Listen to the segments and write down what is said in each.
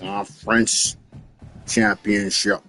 Conference Championship.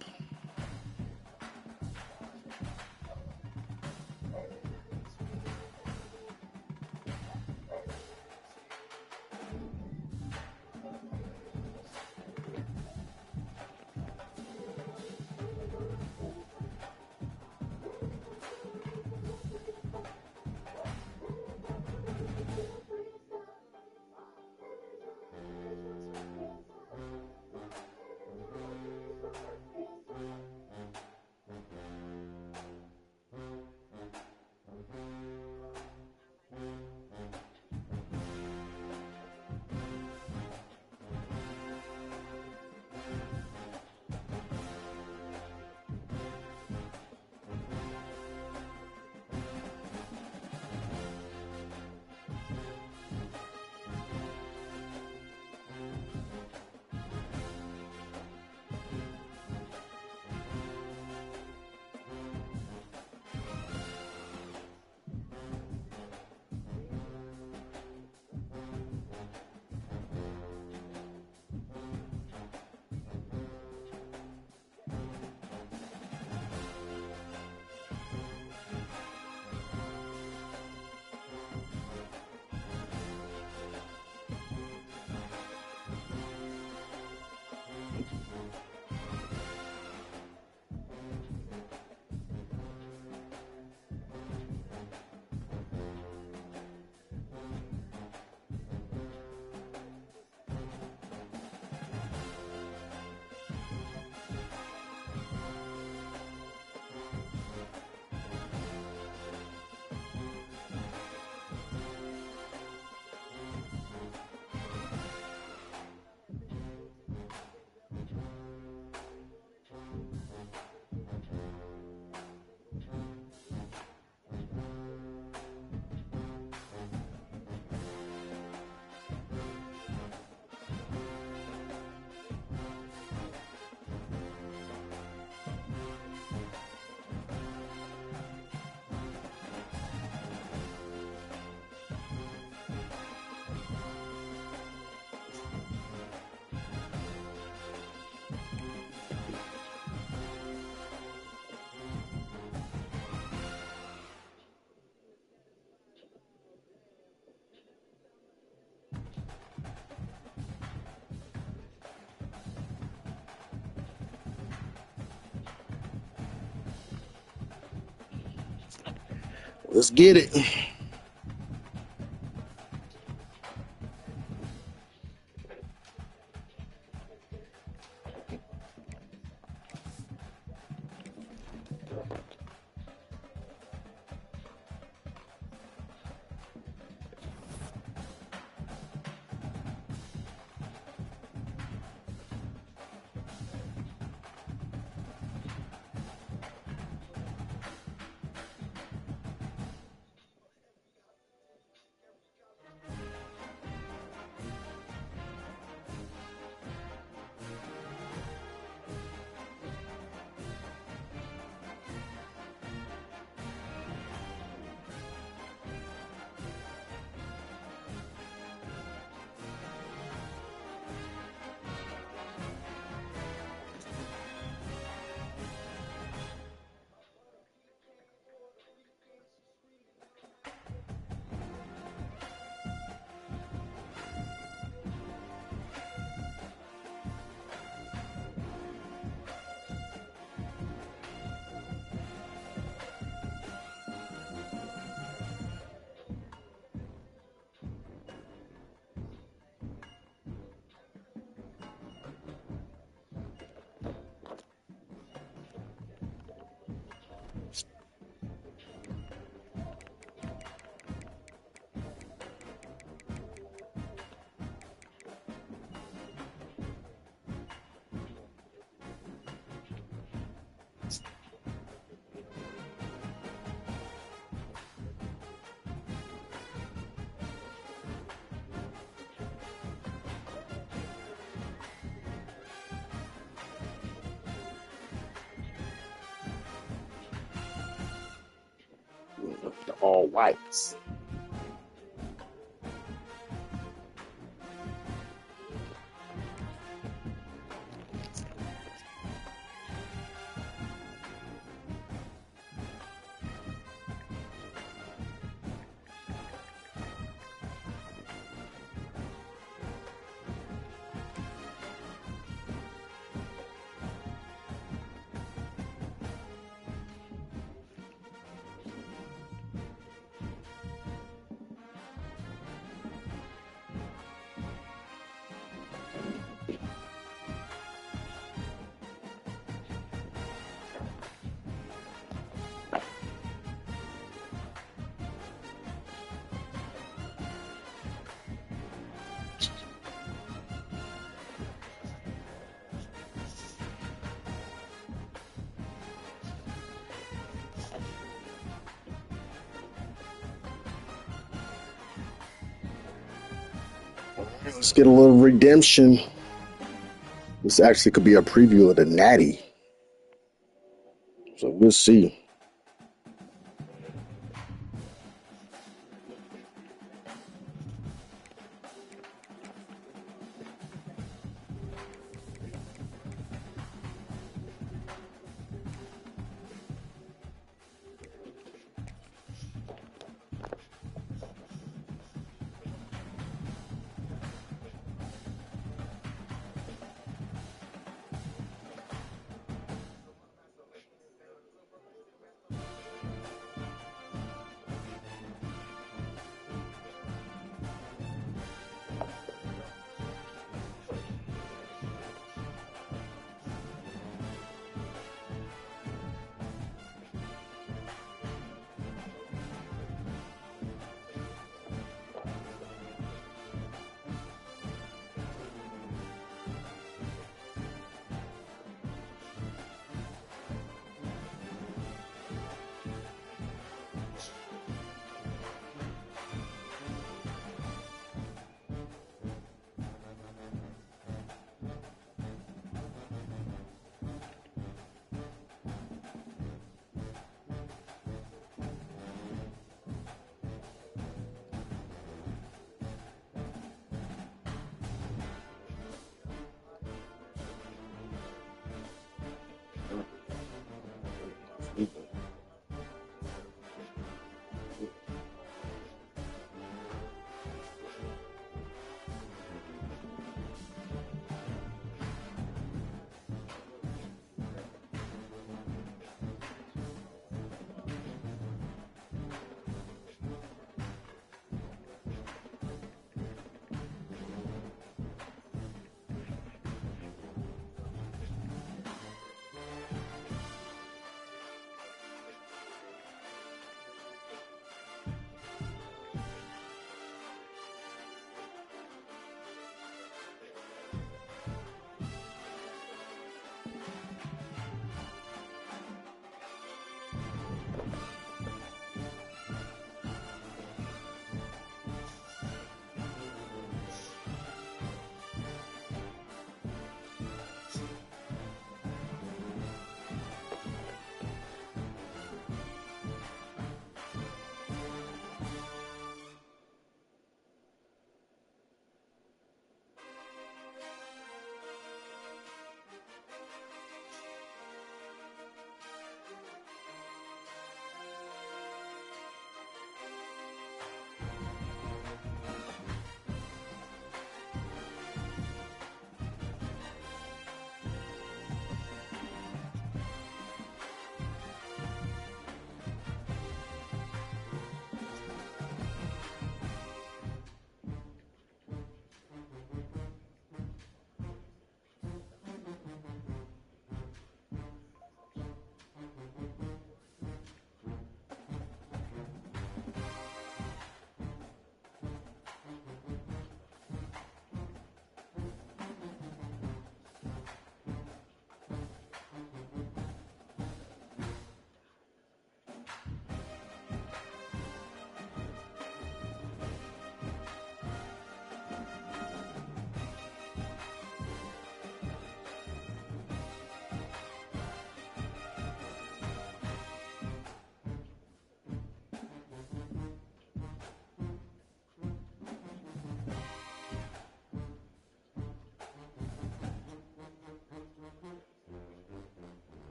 Let's get it. The all whites. Let's get a little redemption. This actually could be a preview of the Natty. So we'll see.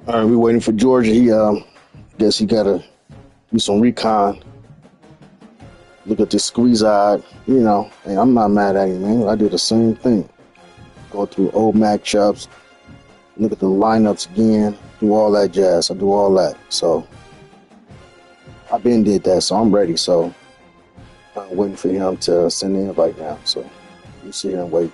All right, we're waiting for Georgia. He guess he gotta do some recon. Look at this squeeze eye. You know, hey, I'm not mad at him, man. I do the same thing. Go through old matchups, look at the lineups again, do all that jazz. I do all that. So I've been did that, so I'm ready. So I'm waiting for him to send the invite now. So you sit here and wait.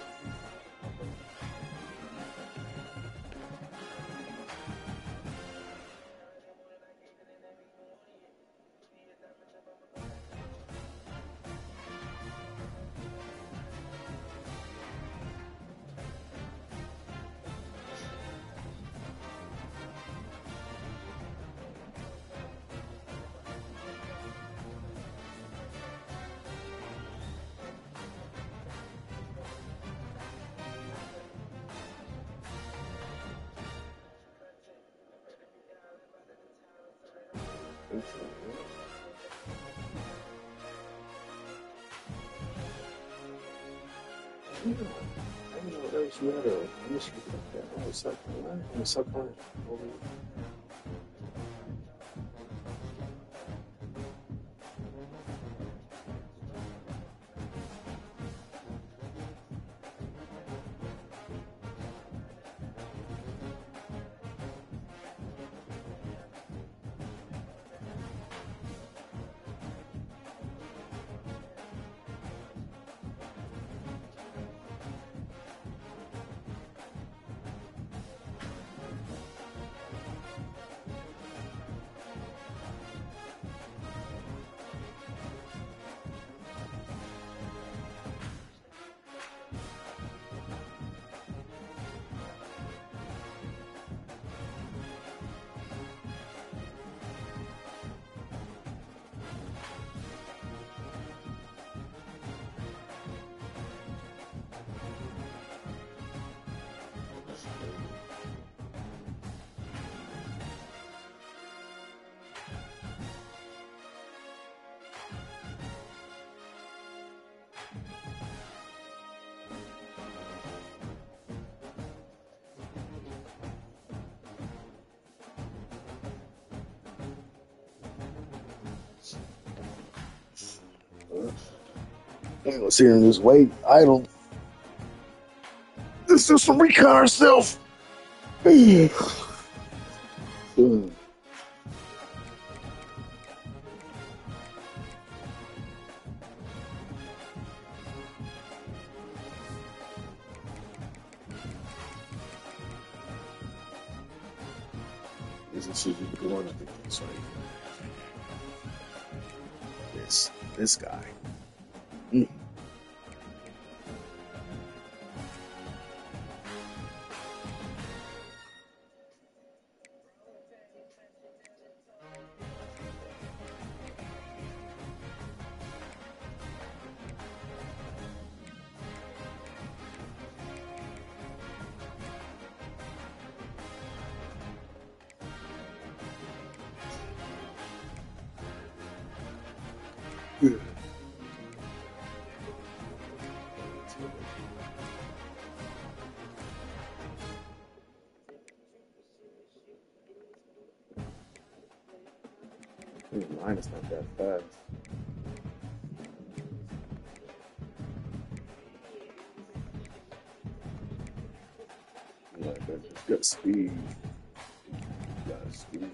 I ain't gonna sit here and just wait idle. Let's do some recon ourselves. This is going up against right here. This guy. Mm. It's not that fast. Like that, it's got speed. Got speed.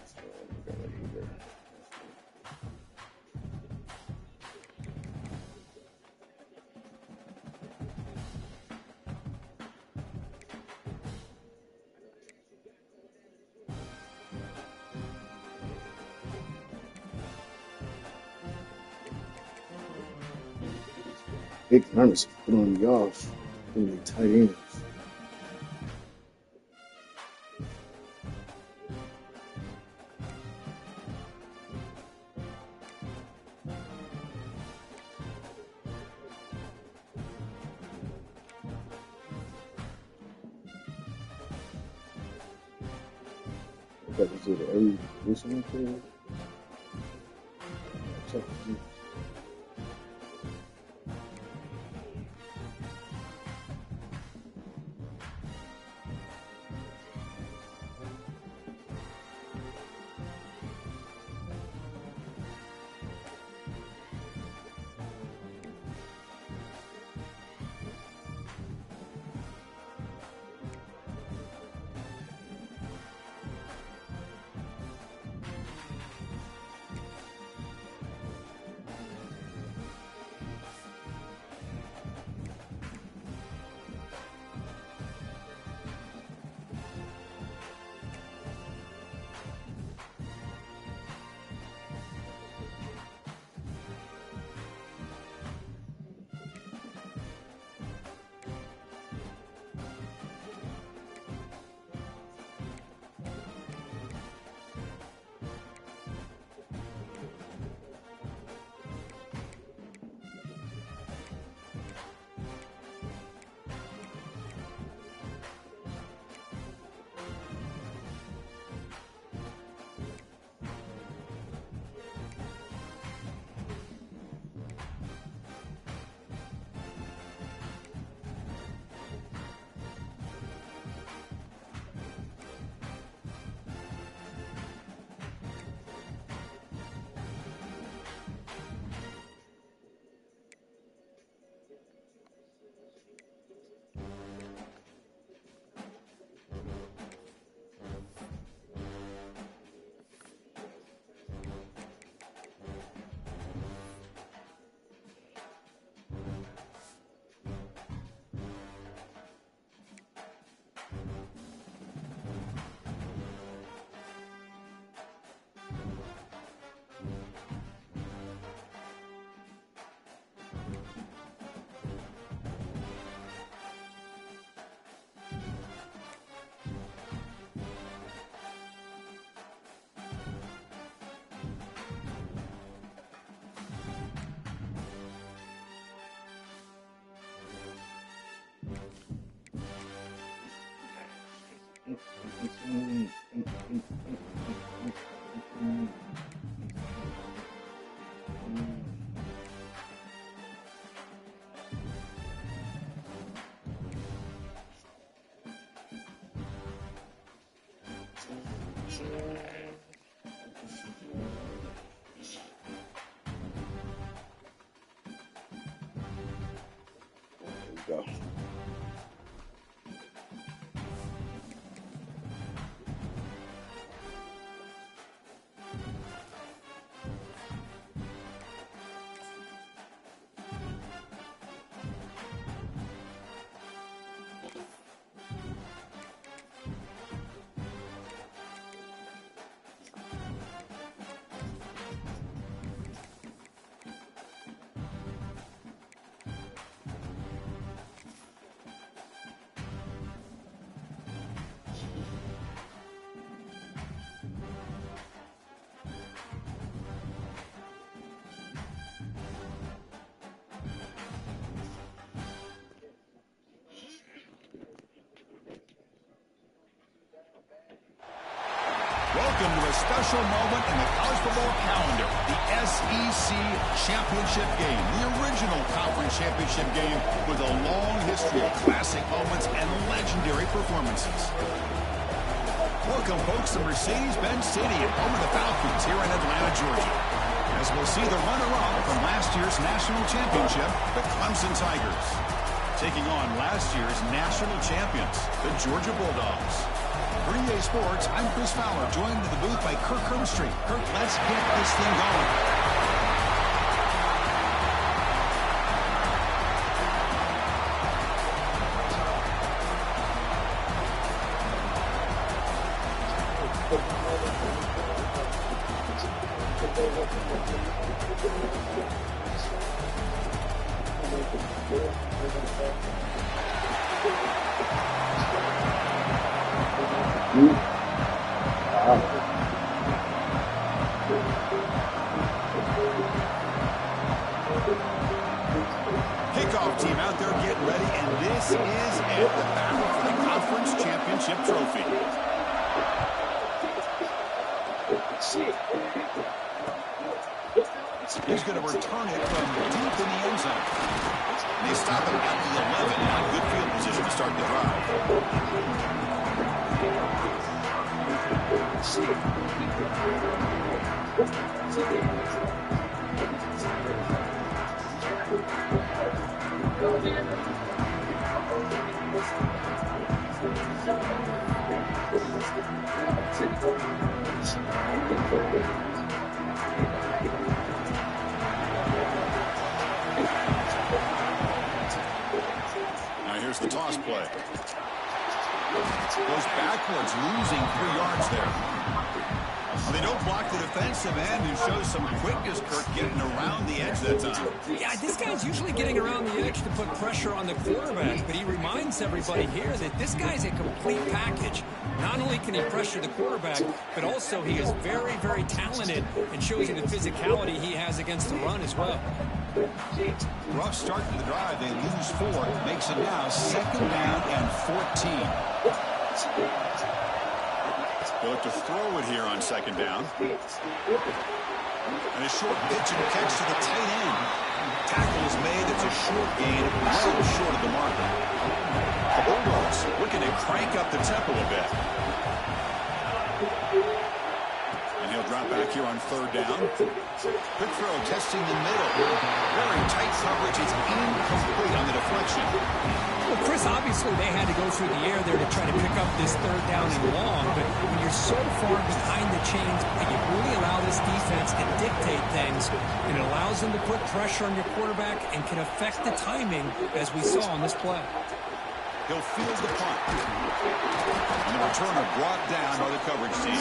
So we got right here. Big runners throwing me off. Throwing me tight ends. Got to do the every listening to. Check it. Go. Welcome to a special moment in the college football calendar, the SEC Championship Game, the original conference championship game with a long history of classic moments and legendary performances. Welcome, folks, to Mercedes-Benz Stadium, home of the Falcons here in Atlanta, Georgia. As we'll see the runner-up from last year's national championship, the Clemson Tigers, taking on last year's national champions, the Georgia Bulldogs. For EA Sports, I'm Chris Fowler, joined in the booth by Kirk Herbstreit. Kirk, let's get this thing going. Kickoff team out there getting ready, and this is it, the battle for the conference championship trophy. He's going to return it from deep in the end zone. They stop him at the 11. Now good field position to start the drive. Now here's the toss play. Goes backwards, losing 3 yards there. Well, they don't block the defensive end, who shows some quickness, Kirk, getting around the edge that time. Yeah, this guy's usually getting around the edge to put pressure on the quarterback, but he reminds everybody here that this guy's a complete package. Not only can he pressure the quarterback, but also he is very, very talented and shows you the physicality he has against the run as well. Rough start to the drive. They lose 4. Makes it now 2nd down and 14. They look to throw it here on 2nd down. And a short pitch and catch to the tight end. Tackle is made. It's a short gain, well short of the marker. The Bulldogs looking to crank up the tempo a bit. And he'll drop back here on 3rd down. Quick throw, testing the middle. Very tight coverage. It's incomplete on the deflection. Well, Chris, obviously they had to go through the air there to try to pick up this 3rd down and long, but when you're so far behind the chains, you really allow this defense to dictate things, and it allows them to put pressure on your quarterback and can affect the timing, as we saw on this play. He'll field the punt. And the returner brought down by the coverage team.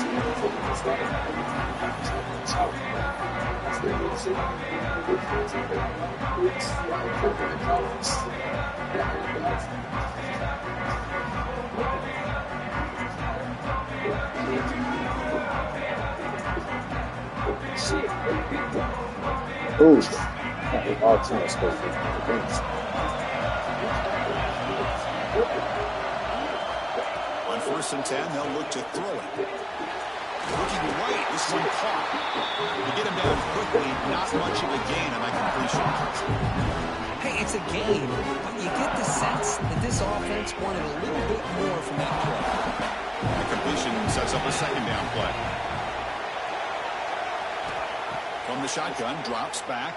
Ooh. All teams go for it. On 1st and 10, they'll look to throw it. Looking right, this one caught. To get him down quickly, not much of a gain on that completion. Hey, it's a game, but you get the sense that this offense wanted a little bit more from that play. The completion sets up a 2nd down play. From the shotgun, drops back.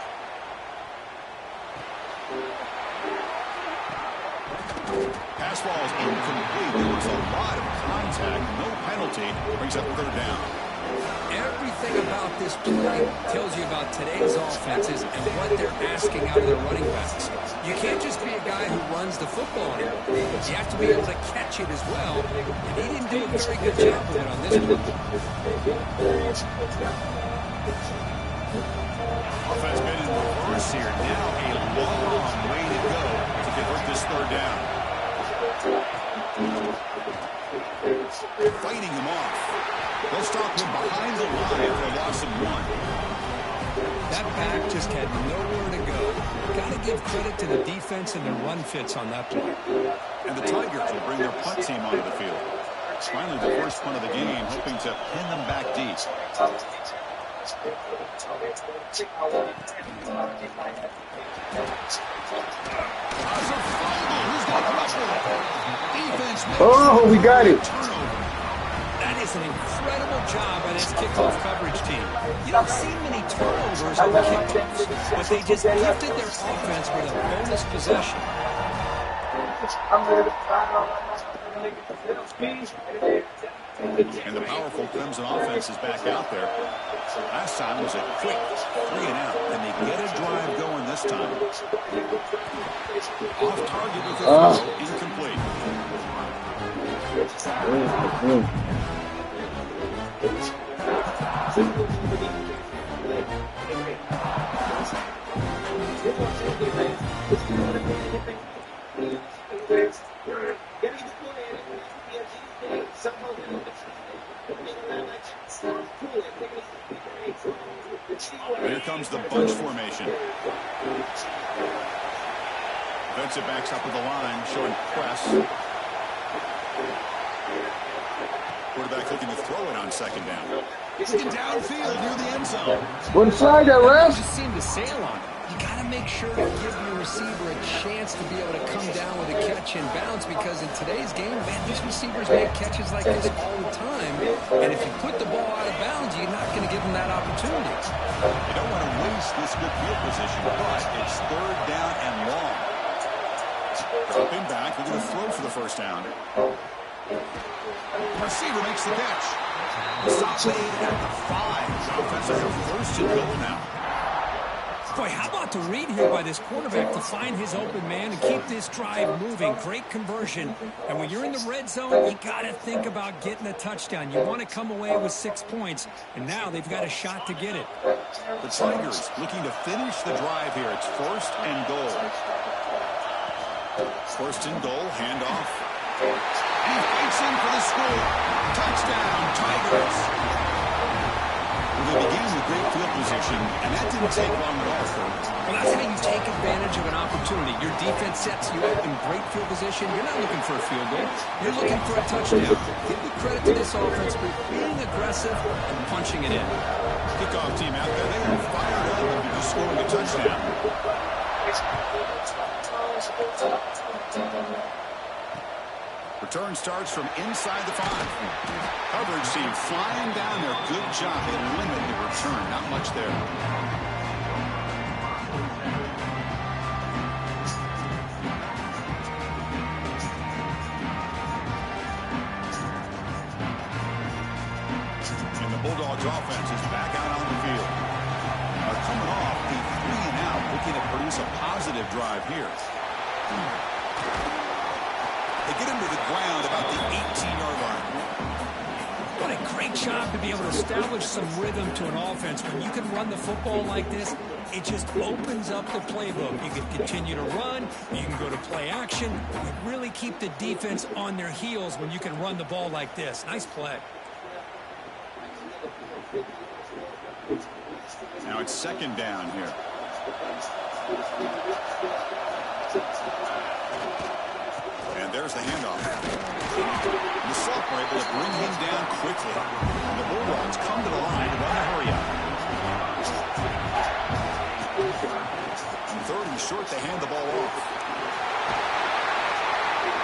Pass ball is incomplete. There was a lot of contact, no penalty. Brings up 3rd down. Everything about this play tells you about today's offenses and what they're asking out of their running backs. You can't just be a guy who runs the football here. You have to be able to catch it as well, and he didn't do a very good job of it on this play. Offense been in reverse here. Now a long way to go to convert this 3rd down. Fighting him off. They'll stop him behind the line for a loss of 1. That back just had nowhere to go. Got to give credit to the defense and their run fits on that play. And the Tigers will bring their punt team onto the field. Finally, the first punt of the game, hoping to pin them back deep. Oh, we got it. That is does an incredible job by this kickoff coverage team. You don't see many turnovers on kickoffs, but they just gifted their offense with a bonus possession. And the powerful Clemson offense is back out there. Last time was a quick 3-and-out. Can they get a drive going this time? Off target with the throw, incomplete. Here comes the bunch formation. Defensive backs up with the line, showing press. Quarterback looking to throw it on second down. Looking downfield near the end zone. Wouldn't flag that, ref. Just seemed to sail on it. You got to make sure to give your receiver a chance to be able to come down with a catch and bounce, because in today's game, man, these receivers make catches like this all the time. And if you put the ball out of bounds, you're not going to give them that opportunity. You don't want to waste this good field position, but it's third down and long. Dropping back, we're going to throw for the first down. The receiver makes the catch. Stop made at the 5. Offense has a first and goal now. Boy, how about the read here by this quarterback to find his open man and keep this drive moving. Great conversion. And when you're in the red zone, you got to think about getting a touchdown. You want to come away with 6 points, and now they've got a shot to get it. The Tigers looking to finish the drive here. It's first and goal. First and goal, handoff. And he fights in for the score. Touchdown, Tigers. Well, they began with great field position, and that didn't take long at all for them. Well, that's how you take advantage of an opportunity. Your defense sets you up in great field position. You're not looking for a field goal. You're looking for a touchdown. Give the credit to this offense for being aggressive and punching it in. Kickoff team out there, they are fired up after just scoring a touchdown. Return starts from inside the 5. Coverage team flying down there. Good job. They limit the return. Not much there. And the Bulldogs offense is back out on the field. Coming off the 3-and-out, looking to produce a positive drive here. They get him to the ground about the 18-yard line. What a great job to be able to establish some rhythm to an offense. When you can run the football like this, it just opens up the playbook. You can continue to run. You can go to play action. You really keep the defense on their heels when you can run the ball like this. Nice play. Now it's second down here. And there's the handoff. The sophomore able to bring him down quickly. And the Bulldogs come to the line to run a hurry up. And third and short, they hand the ball off.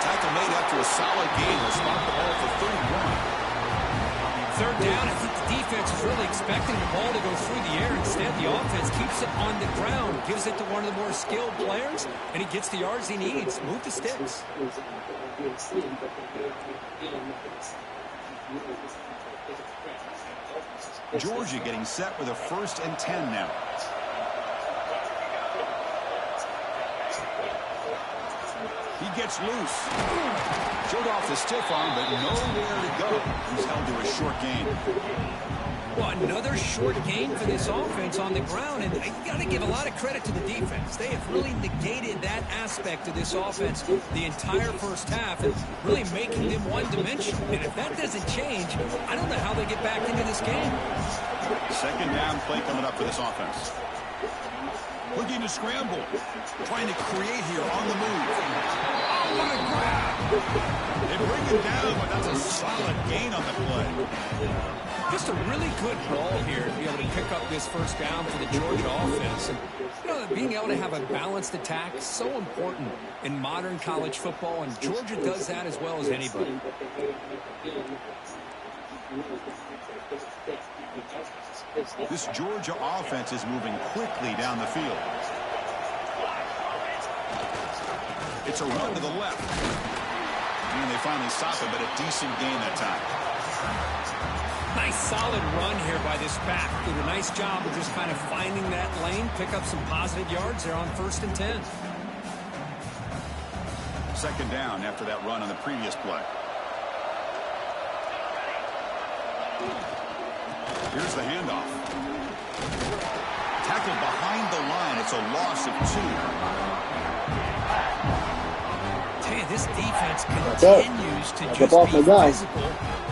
Tackle made after a solid gain. Will spot the ball for 31. Third down, I think the defense is really expecting the ball to go through the air. Instead, the offense keeps it on the ground, gives it to one of the more skilled players, and he gets the yards he needs. Move the sticks. Georgia getting set with a 1st and 10 now. He gets loose. Showed off the stiff arm, but nowhere to go. He's held to a short gain. Well, another short gain for this offense on the ground, and you got to give a lot of credit to the defense. They have really negated that aspect of this offense the entire first half, and really making them one-dimensional. And if that doesn't change, I don't know how they get back into this game. Second down play coming up for this offense. Looking to scramble. Trying to create here on the move. Oh, what a grab. They bring him down, but that's a solid gain on the play. Just a really good ball here to be able to pick up this first down for the Georgia offense. And, you know, being able to have a balanced attack is so important in modern college football, and Georgia does that as well as anybody. This Georgia offense is moving quickly down the field. It's a run to the left. And they finally stop it, but a decent gain that time. Nice solid run here by this back. Did a nice job of just kind of finding that lane, pick up some positive yards there on 1st and 10. Second down after that run on the previous play. Here's the handoff. Tackled behind the line. It's a loss of 2. Tell you, this defense continues to just be physical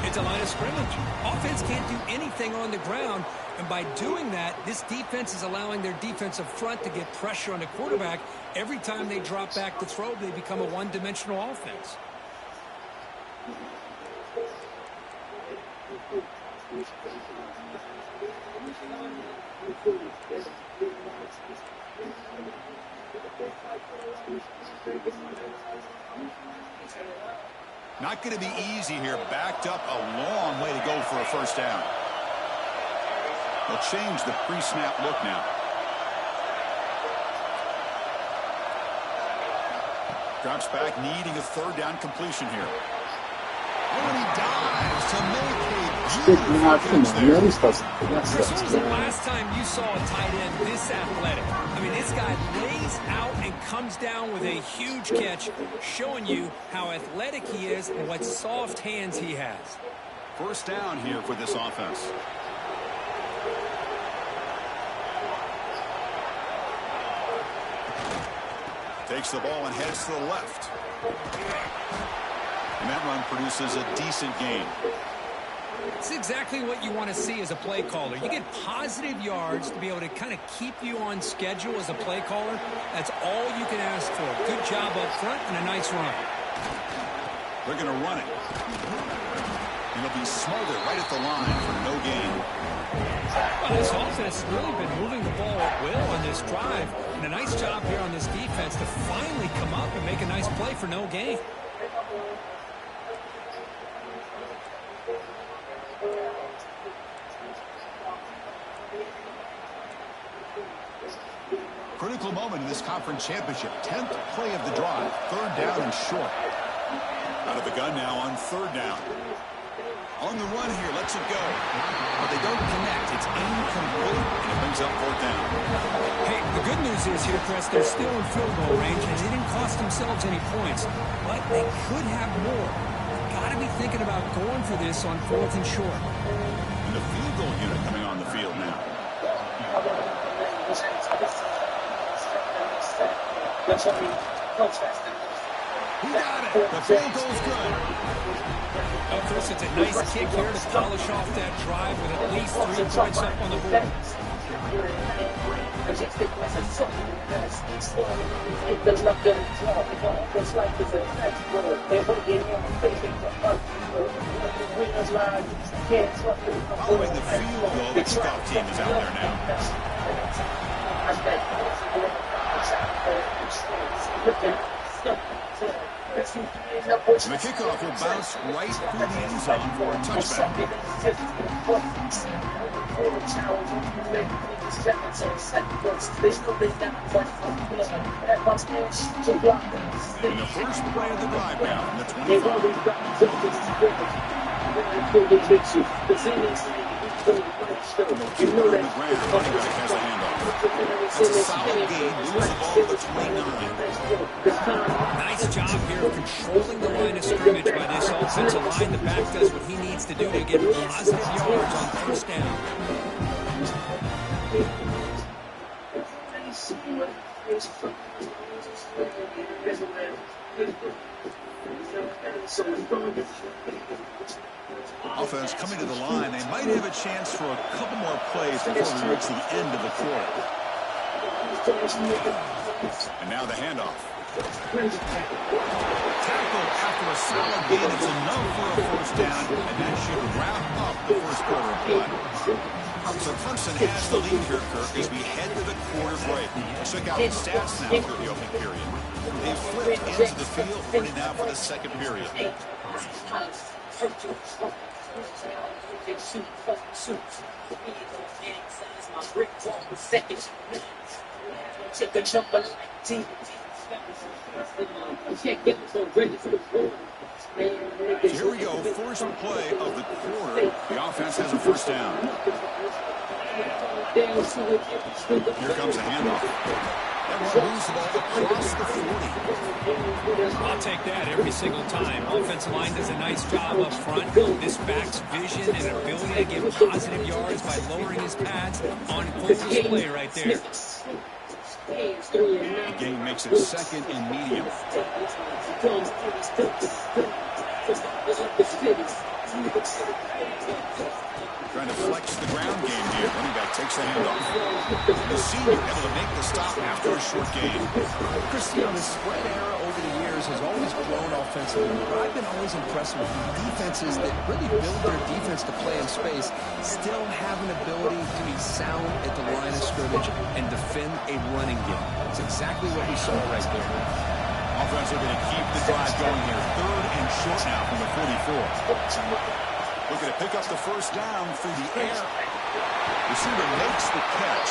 into line of scrimmage. Offense can't do anything on the ground, and by doing that, this defense is allowing their defensive front to get pressure on the quarterback. Every time they drop back to throw, they become a one-dimensional offense. Not going to be easy here. Backed up a long way to go for a first down. They'll change the pre-snap look now. Drops back, needing a third down completion here. And he dives to make a beautiful catch there. Chris, when was the last time you saw a tight end this athletic? I mean, this guy lays out and comes down with a huge catch, showing you how athletic he is and what soft hands he has. First down here for this offense. Takes the ball and heads to the left. And that run produces a decent gain. It's exactly what you want to see as a play caller. You get positive yards to be able to kind of keep you on schedule as a play caller. That's all you can ask for. Good job up front and a nice run. They're going to run it. And it'll be smothered right at the line for no gain. Well, this offense has really been moving the ball at will on this drive. And a nice job here on this defense to finally come up and make a nice play for no gain. Critical moment in this conference championship. 10th play of the drive. Third down and short. Out of the gun now on third down. On the run here, lets it go. But they don't connect. It's incomplete, and it brings up fourth down. Hey, the good news is here, Chris, they're still in field goal range, and they didn't cost themselves any points. But they could have more. Got to be thinking about going for this on 4th and short. And the field goal unit coming on the field now. He got it. The field goal's good. Well, Chris, it's a nice kick here to polish off that drive with at least 3 points up on the board. Following the field goal, the kickoff team is out there now. And the kickoff will bounce right through the end zone for a touchback. And the first play of the drive now from the 25. On the ground, running back has a handoff. That's a solid gain, moves the ball to the 29. Nice job here of controlling the line of scrimmage by this offensive line. The back does what he needs to do to get positive yards on first down. Offense coming to the line. They might have a chance for a couple more plays before we reach the end of the quarter. And now the handoff. Tackle after a solid gain. It's enough for a first down, and that should wrap up the first quarter of play. So Clemson has the lead here, Kirk, as we head to the quarter break. Check out the stats now for the opening period. They've flipped into the field, ready now for the second period. Here we go, first play of the quarter. The offense has a first down. Here comes a handoff. Everyone moves the ball across the 40. I'll take that every single time. Offensive line does a nice job up front. This back's vision and ability to get positive yards by lowering his pads on full display right there. The game makes it second and medium. Trying to flex the ground game here. Running back takes the handoff. The senior able to make the stop after a short gain. Chris, you know, the spread era over the years has always grown offensively, but I've been always impressed with defenses that really build their defense to play in space, still have an ability to be sound at the line of scrimmage and defend a running game. That's exactly what we saw right there. Offense looking to keep the drive going here. Third and short now from the 44. Looking to pick up the first down through the air. Receiver makes the catch.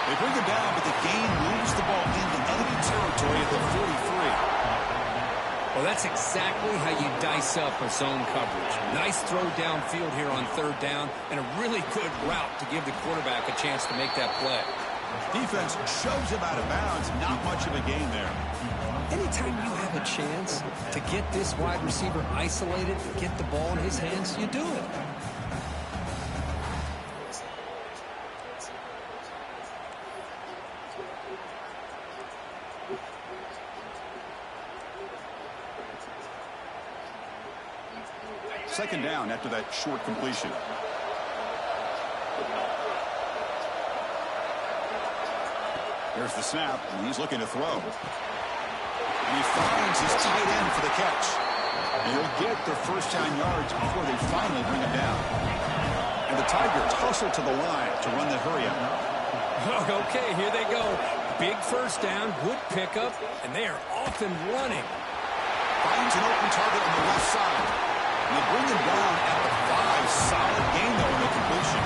They bring him down, but the gain moves the ball into enemy territory at the 43. Well, that's exactly how you dice up a zone coverage. Nice throw downfield here on third down, and a really good route to give the quarterback a chance to make that play. Defense shoves him out of bounds. Not much of a gain there. Anytime you have a chance to get this wide receiver isolated, get the ball in his hands, you do it. Second down after that short completion. Here's the snap, and he's looking to throw. And he finds his tight end for the catch. And he'll get their first down yards before they finally bring him down. And the Tigers hustle to the line to run the hurry up. Okay, here they go. Big first down, good pickup, and they are off and running. Finds an open target on the left side. And they bring him down at the 5. Solid gain, though, in the completion.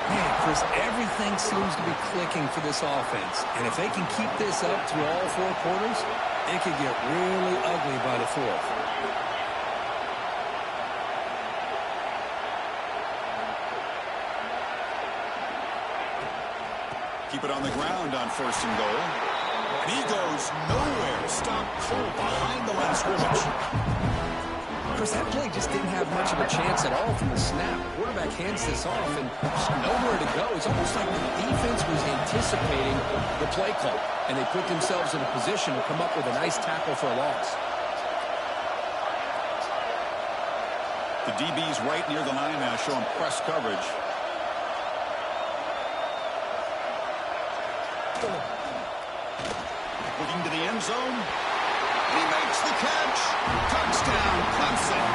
Man, Chris, everything seems to be clicking for this offense. And if they can keep this up through all 4 quarters, it could get really ugly by the 4th. Keep it on the ground on first and goal. And he goes nowhere. Stop cold behind the line of scrimmage. Chris, that play just didn't have much of a chance at all from the snap. Quarterback hands this off and just nowhere to go. It's almost like the defense was anticipating the play call, and they put themselves in a position to come up with a nice tackle for a loss. The DB's right near the line now, showing press coverage. Looking to the end zone. He makes the catch. Touchdown, Clemson.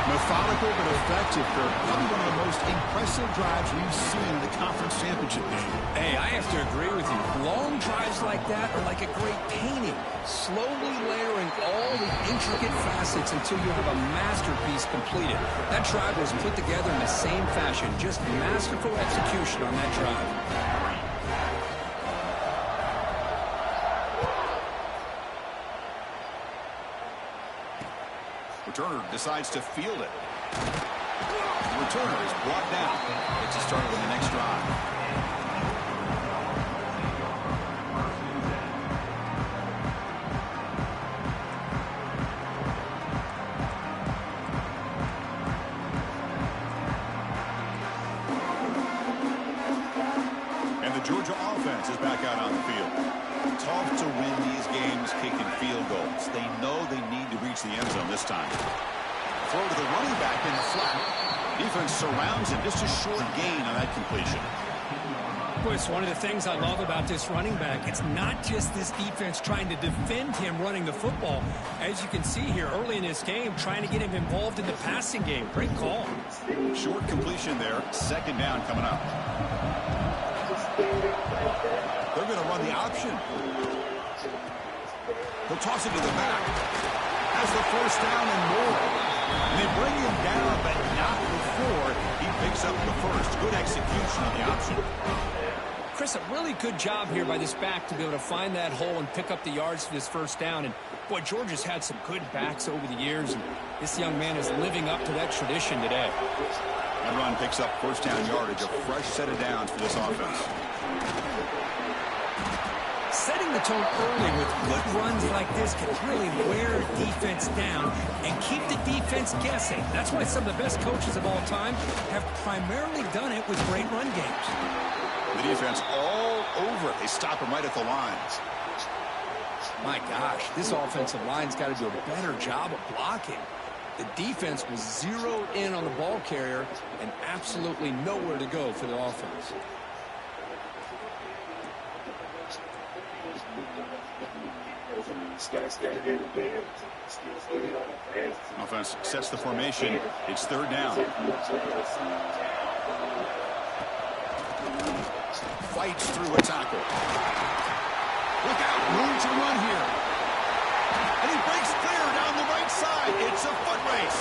Methodical but effective, Kirk. Probably one of the most impressive drives we've seen in the conference championship game. Hey, I have to agree with you. Long drives like that are like a great painting. Slowly layering all the intricate facets until you have a masterpiece completed. That drive was put together in the same fashion. Just masterful execution on that drive. Returner decides to field it. The returner is brought down. Gets us started on the next drive. And the Georgia offense is back out on the field. Tough to win these games kicking field goals. They know they need to reach the end zone this time. Throw to the running back in the flat. Defense surrounds him. Just a short gain on that completion. Well, it's one of the things I love about this running back. It's not just this defense trying to defend him running the football. As you can see here early in this game, trying to get him involved in the passing game. Great call. Short completion there. Second down coming up. They're going to run the option. He'll toss it to the back. Has the first down and more. And they bring him down, but not before he picks up the first. Good execution on the option. Chris, a really good job here by this back to be able to find that hole and pick up the yards for this first down. And, boy, Georgia's had some good backs over the years, and this young man is living up to that tradition today. That run picks up first down yardage, a fresh set of downs for this offense. Setting the tone early with good runs like this can really wear defense down and keep the defense guessing. That's why some of the best coaches of all time have primarily done it with great run games. The defense all over it. They stop him right at the lines. My gosh, this offensive line's got to do a better job of blocking. The defense was zeroed in on the ball carrier and absolutely nowhere to go for the offense. Offense sets the formation. It's third down. Fights through a tackle. Look out, room to run here. And he breaks clear down the right side. It's a foot race.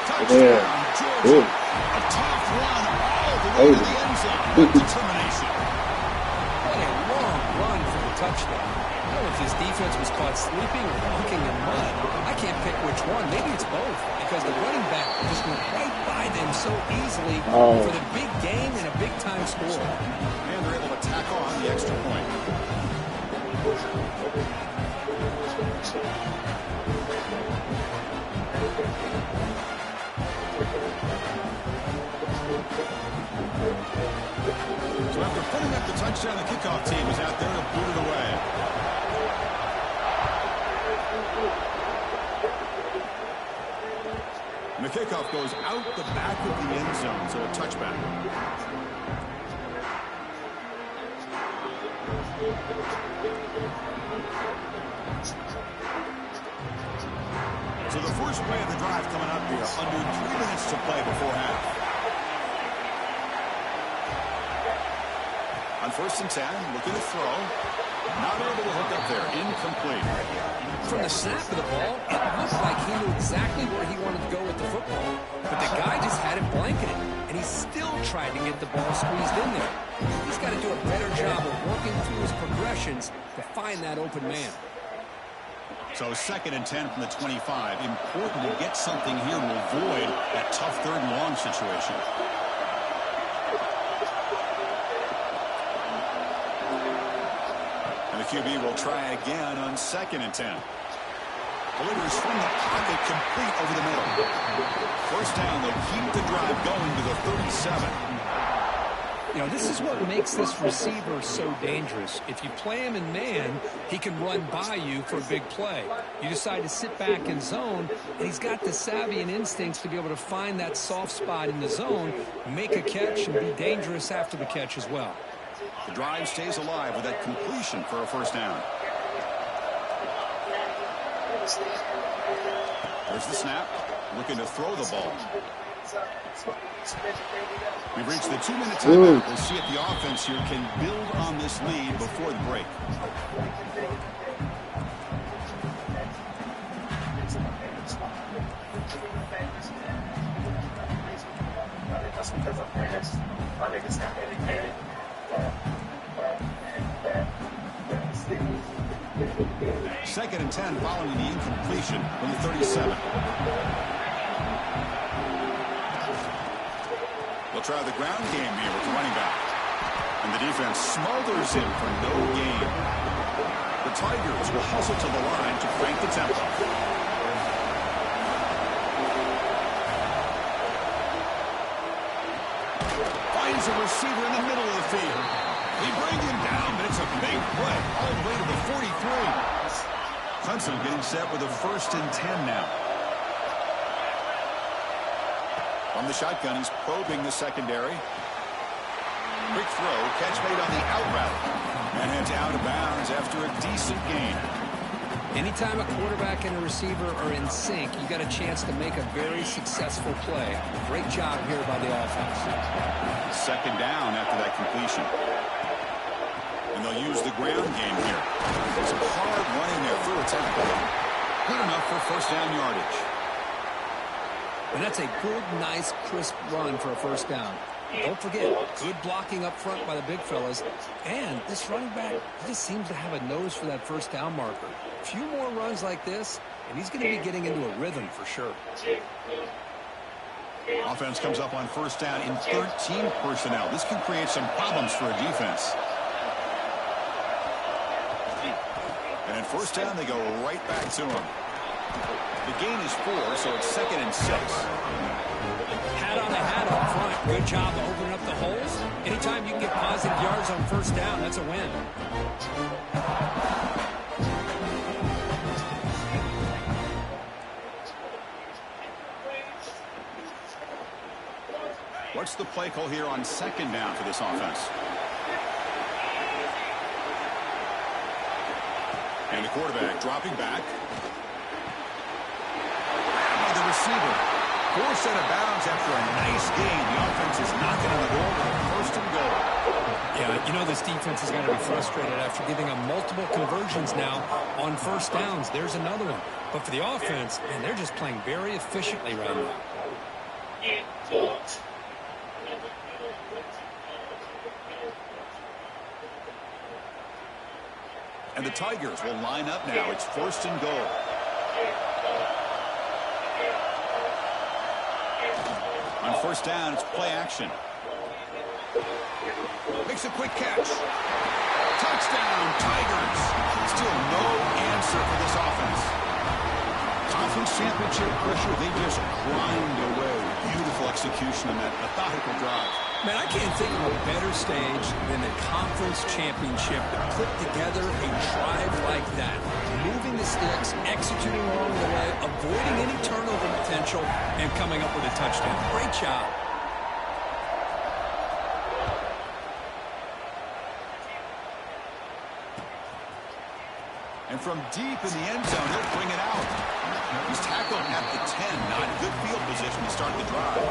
Touchdown, Georgia. A tough run all the way to the end zone. With determination. What a long run for the touchdown. I don't know if his defense was caught sleeping or walking in mud. I can't pick which one. Maybe it's both, because the running back just went right by them so easily for the big game and a big-time score. And they're able to tack on the extra point. So after putting up the touchdown, the kickoff team is out there to boot it away. And the kickoff goes out the back of the end zone, so a touchback. So the first play of the drive coming up here, under 3 minutes to play before half. On 1st and 10, looking to throw. Not able to hook up there. Incomplete. From the snap of the ball, it looked like he knew exactly where he wanted to go with the football. But the guy just had it blanketed, and he still tried to get the ball squeezed in there. He's got to do a better job of working through his progressions to find that open man. So 2nd and 10 from the 25. Important to get something here to avoid that tough 3rd and long situation. And the QB will try again on 2nd and 10. Delivers from the pocket, complete over the middle. First down, they'll keep the drive going to the 37. You know, this is what makes this receiver so dangerous. If you play him in man, he can run by you for a big play. You decide to sit back in zone, and he's got the savvy and instincts to be able to find that soft spot in the zone, make a catch, and be dangerous after the catch as well. The drive stays alive with that completion for a first down. There's the snap. Looking to throw the ball. We've reached the 2-minute timeout. We'll see if the offense here can build on this lead before the break. Second and 10 following the incompletion from the 37. They'll try the ground game here with the running back. And the defense smothers him for no gain. The Tigers will hustle to the line to crank the tempo. Finds a receiver in the middle of the field. They bring him down, but it's a big play all the way to the 43. Clemson getting set with a 1st and 10 now. From the shotgun, he's probing the secondary. Quick throw, catch made on the out route. And it's out of bounds after a decent gain. Anytime a quarterback and a receiver are in sync, you got a chance to make a very successful play. Great job here by the offense. Second down after that completion. And they'll use the ground game here. Some hard running there through a tackle. Good enough for first down yardage. And that's a good, nice, crisp run for a first down. Don't forget, good blocking up front by the big fellas. And this running back, he just seems to have a nose for that first down marker. A few more runs like this, and he's going to be getting into a rhythm for sure. Offense comes up on first down in 13 personnel. This can create some problems for a defense. And at first down, they go right back to him. The gain is 4, so it's 2nd and 6. Hat on the hat up front. Good job opening up the holes. Anytime you can get positive yards on first down, that's a win. What's the play call here on 2nd down for this offense? And the quarterback dropping back. And the receiver forced out of bounds after a nice gain. The offense is knocking on the door with 1st and goal. Yeah, you know this defense has got to be frustrated after giving them multiple conversions now on first downs. There's another one. But for the offense, man, they're just playing very efficiently right now. And the Tigers will line up now. It's 1st and goal. On first down, it's play action. Makes a quick catch. Touchdown, Tigers. Still no answer for this offense. Conference championship pressure, they just grind away. Beautiful execution on that methodical drive. Man, I can't think of a better stage than the conference championship to put together a drive like that. Moving the sticks, executing along the way, avoiding any turnover potential, and coming up with a touchdown. Great job. And from deep in the end zone, he'll bring it out. He's tackled at the 10. Not good field position to start the drive.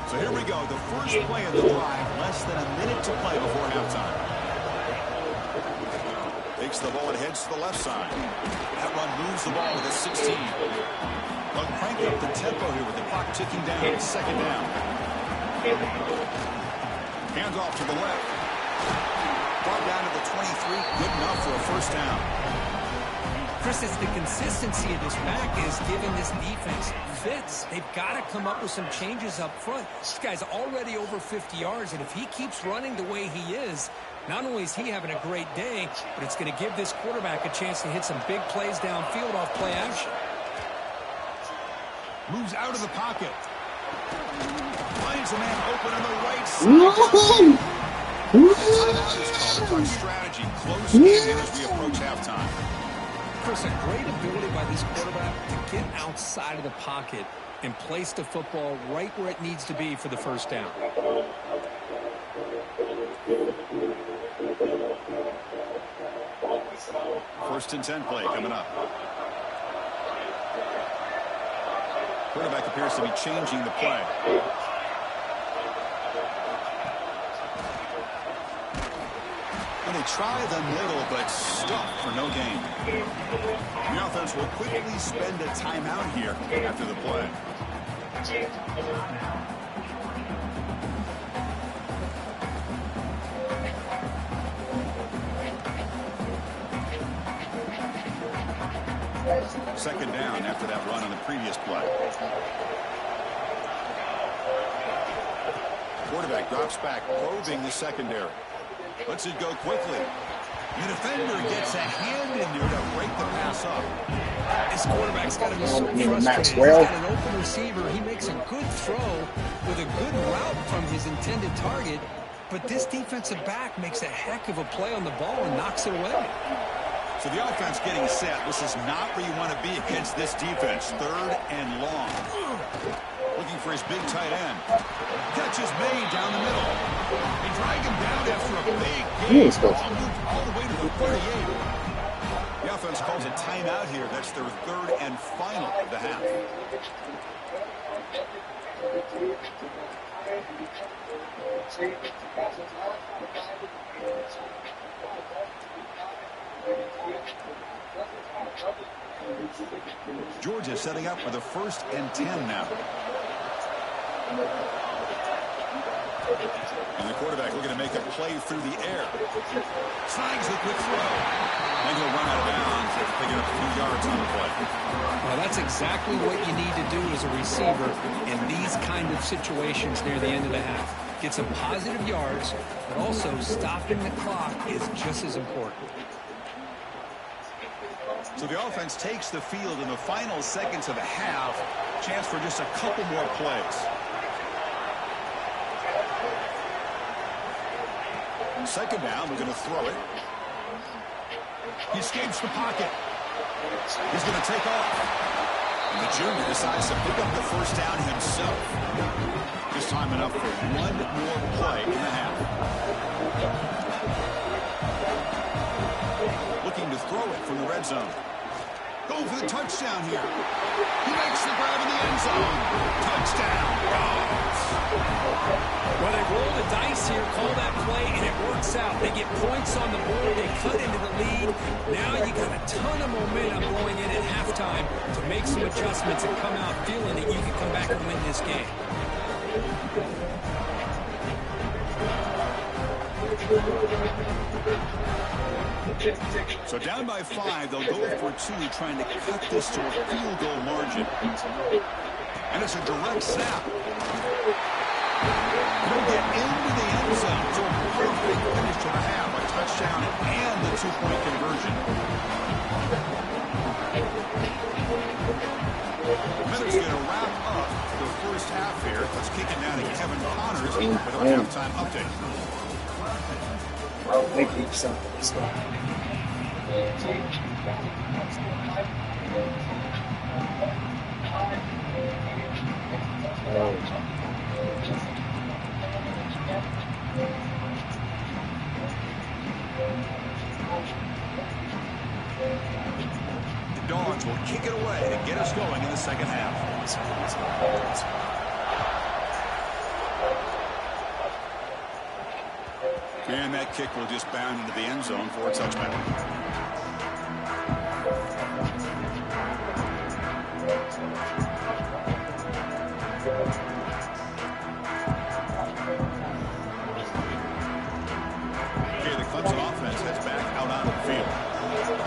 So here we go. The first play of the drive. Less than a minute to play before halftime. Takes the ball and heads to the left side. That run moves the ball with a 16. They'll crank up the tempo here with the clock ticking down. It's 2nd down. Hands off to the left. Brought down to the 23. Good enough for a first down. Chris, it's the consistency of this back is giving this defense fits. They've got to come up with some changes up front. This guy's already over 50 yards, and if he keeps running the way he is, not only is he having a great day, but it's going to give this quarterback a chance to hit some big plays downfield off play action. Moves out of the pocket. Finds a man open on the right side. Timeout is called on strategy. Close game as we approach halftime. Chris, a great ability by this quarterback to get outside of the pocket and place the football right where it needs to be for the first down. 1st and 10 play coming up. Quarterback appears to be changing the play. And they try the middle, but stuffed for no gain. The offense will quickly spend a timeout here after the play. Second down after that run on the previous play. Quarterback drops back, probing the secondary. Lets it go quickly. The defender gets a hand in there to break the pass up. This quarterback's got to be so frustrated. He's got an open receiver. He makes a good throw with a good route from his intended target, but this defensive back makes a heck of a play on the ball and knocks it away. So the offense getting set. This is not where you want to be against this defense. 3rd and long. Looking for his big tight end. Catch is made down the middle. They drag him down after a big gain. Ball moved all the way to the 38. The offense calls a timeout here. That's their 3rd and final of the half. Georgia setting up for the 1st and 10 now. And the quarterback looking to make a play through the air. Snags the quick throw. And he'll run out of bounds after picking up a few yards on the play. Well, that's exactly what you need to do as a receiver in these kind of situations near the end of the half. Get some positive yards, but also stopping the clock is just as important. So the offense takes the field in the final seconds of the half. Chance for just a couple more plays. Second down, we're going to throw it. He escapes the pocket. He's going to take off. And the junior decides to pick up the first down himself. Just time enough for one more play in the half. Looking to throw it from the red zone. Go for the touchdown here. He makes the grab in the end zone. Touchdown, Dogs. Well, they roll the dice here, call that play, and it works out. They get points on the board. They cut into the lead. Now you got a ton of momentum going in at halftime to make some adjustments and come out feeling that you can come back and win this game. So down by 5, they'll go for 2, trying to cut this to a field goal margin. And it's a direct snap. He'll get into the end zone. So a perfect finish to the half, a touchdown and the 2-point conversion. Minutes going to wrap up the first half here. Let's kick it down to Kevin Connors with our halftime update. Well, thank you so much. The Dogs will kick it away to get us going in the second half. And that kick will just bound into the end zone for a touchback. Okay, the Clemson offense heads back out on the field.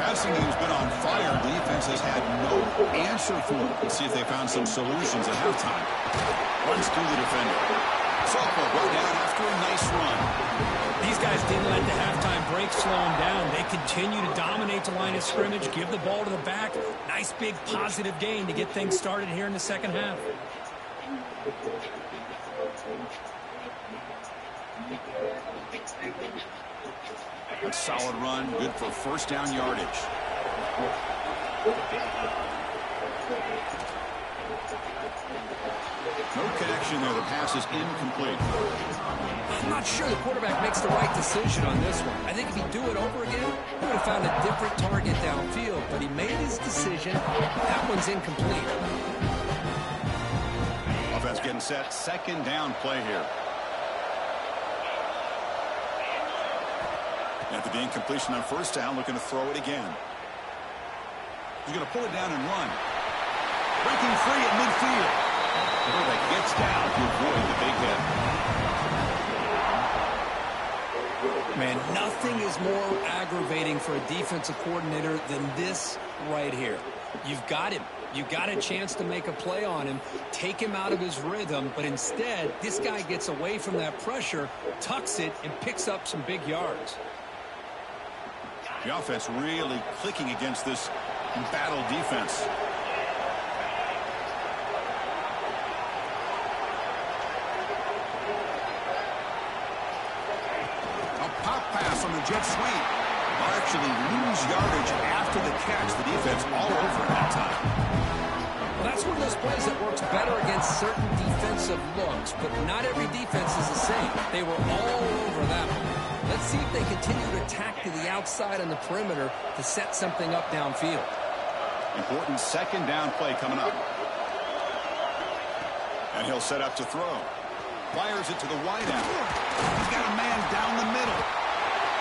Passing game's been on fire. Defense has had no answer for it. Let's see if they found some solutions at halftime. Runs through the defender. Softball brought down after a nice run. These guys didn't let the halftime break slow them down. They continue to dominate the line of scrimmage, give the ball to the back. Nice big positive gain to get things started here in the second half. A solid run, good for first down yardage. No connection there. The pass is incomplete. I'm not sure the quarterback makes the right decision on this one. I think if he'd do it over again, he would have found a different target downfield. But he made his decision. That one's incomplete. Offense getting set. Second down play here. After the incompletion on first down, looking to throw it again. He's going to pull it down and run. Breaking free at midfield. The quarterback gets down to avoid the big hit. Man, nothing is more aggravating for a defensive coordinator than this right here. You've got him. You got a chance to make a play on him, take him out of his rhythm, but instead, this guy gets away from that pressure, tucks it, and picks up some big yards. The offense really clicking against this embattled defense. A pop pass on the jet sweep. They'll actually lose yardage after the catch. The defense all over at that time. Well, that's one of those plays that works better against certain defensive looks, but not every defense is the same. They were all over that one. Let's see if they continue to attack to the outside on the perimeter to set something up downfield. Important second down play coming up. And he'll set up to throw. Fires it to the wideout. He's got a man down the middle.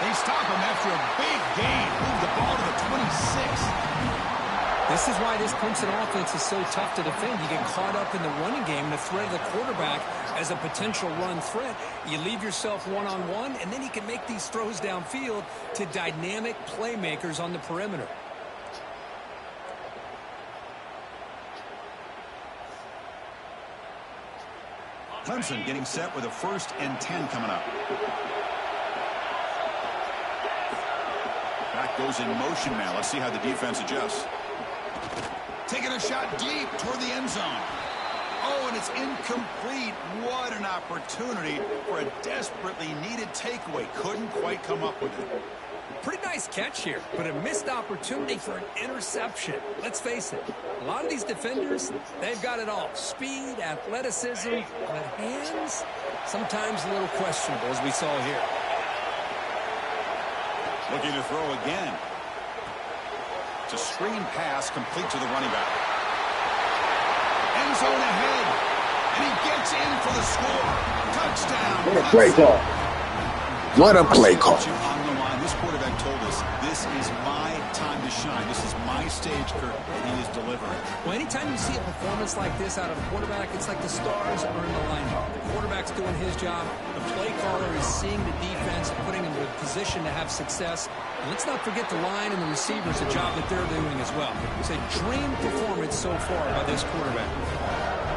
They stop him after a big gain. Move the ball to the 26. This is why this Clemson offense is so tough to defend. You get caught up in the running game and the threat of the quarterback as a potential run threat. You leave yourself one-on-one, and then you can make these throws downfield to dynamic playmakers on the perimeter. Clemson getting set with a 1st and 10 coming up. Back goes in motion now. Let's see how the defense adjusts. Taking a shot deep toward the end zone. Oh, and it's incomplete. What an opportunity for a desperately needed takeaway. Couldn't quite come up with it. Pretty nice catch here, but a missed opportunity for an interception. Let's face it, a lot of these defenders, they've got it all. Speed, athleticism, but hands, sometimes a little questionable, as we saw here. Looking to throw again. It's a screen pass complete to the running back. End zone ahead. And he gets in for the score. Touchdown. What a play call. What a play call. On the line, this quarterback told us, this is my time to shine. This is my stage, Kurt, and he is delivering. Well, anytime you see a performance like this out of a quarterback, it's like the stars are in the lineup. The quarterback's doing his job. The play caller is seeing the defense and putting them in a position to have success. And let's not forget the line and the receivers, a job that they're doing as well. It's a dream performance so far by this quarterback.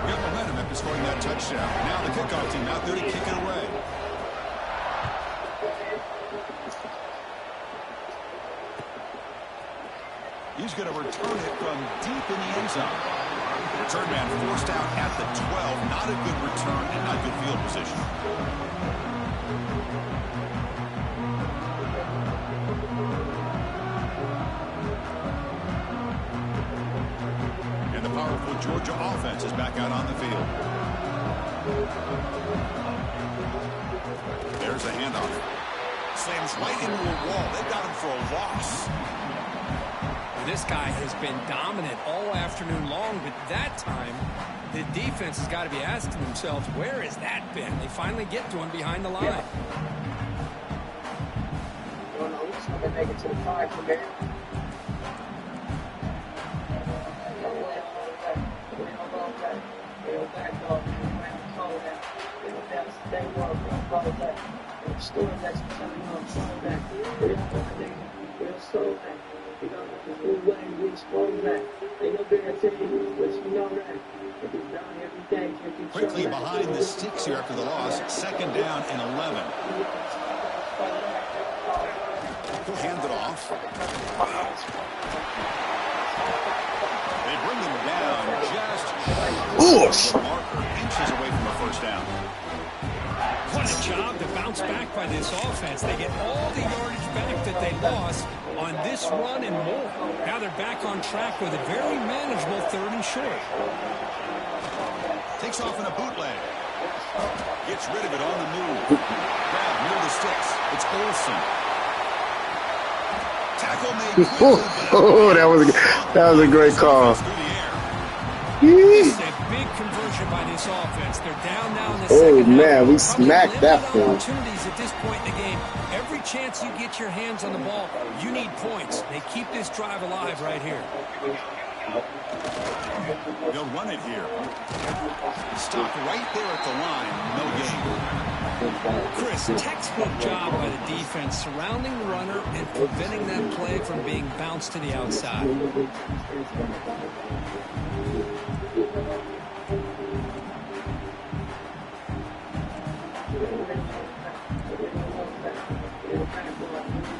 Good momentum after scoring that touchdown. Now the kickoff team out there to kick it away. He's going to return it from deep in the end zone. Return man forced out at the 12. Not a good return and not good field position. And the powerful Georgia offense is back out on the field. There's a handoff. Slams right into a wall. They've got him for a loss. This guy has been dominant all afternoon long, but that time, the defense has got to be asking themselves, where has that been? They finally get to him behind the line. They make it to the 5 from there. Quickly behind the sticks here after the loss. 2nd down and 11. He'll hand it off. They bring him down just marker, inches away from a 1st down. What a job to bounce back by this offense. They get all the yardage back that they lost on this run and more. Now they're back on track with a very manageable 3rd and short. Takes off in a bootleg. Gets rid of it on the move. Grab near the sticks. It's Olsen. Tackle made. That was a great call. This is a big conversion by this offense. They're down now in the second half. Man, we smacked that thing. Opportunities at this point in the game. Every chance you get your hands on the ball, you need points. They keep this drive alive right here. They'll run it here. Stop right there at the line. No gain. Chris, textbook job by the defense surrounding the runner and preventing that play from being bounced to the outside.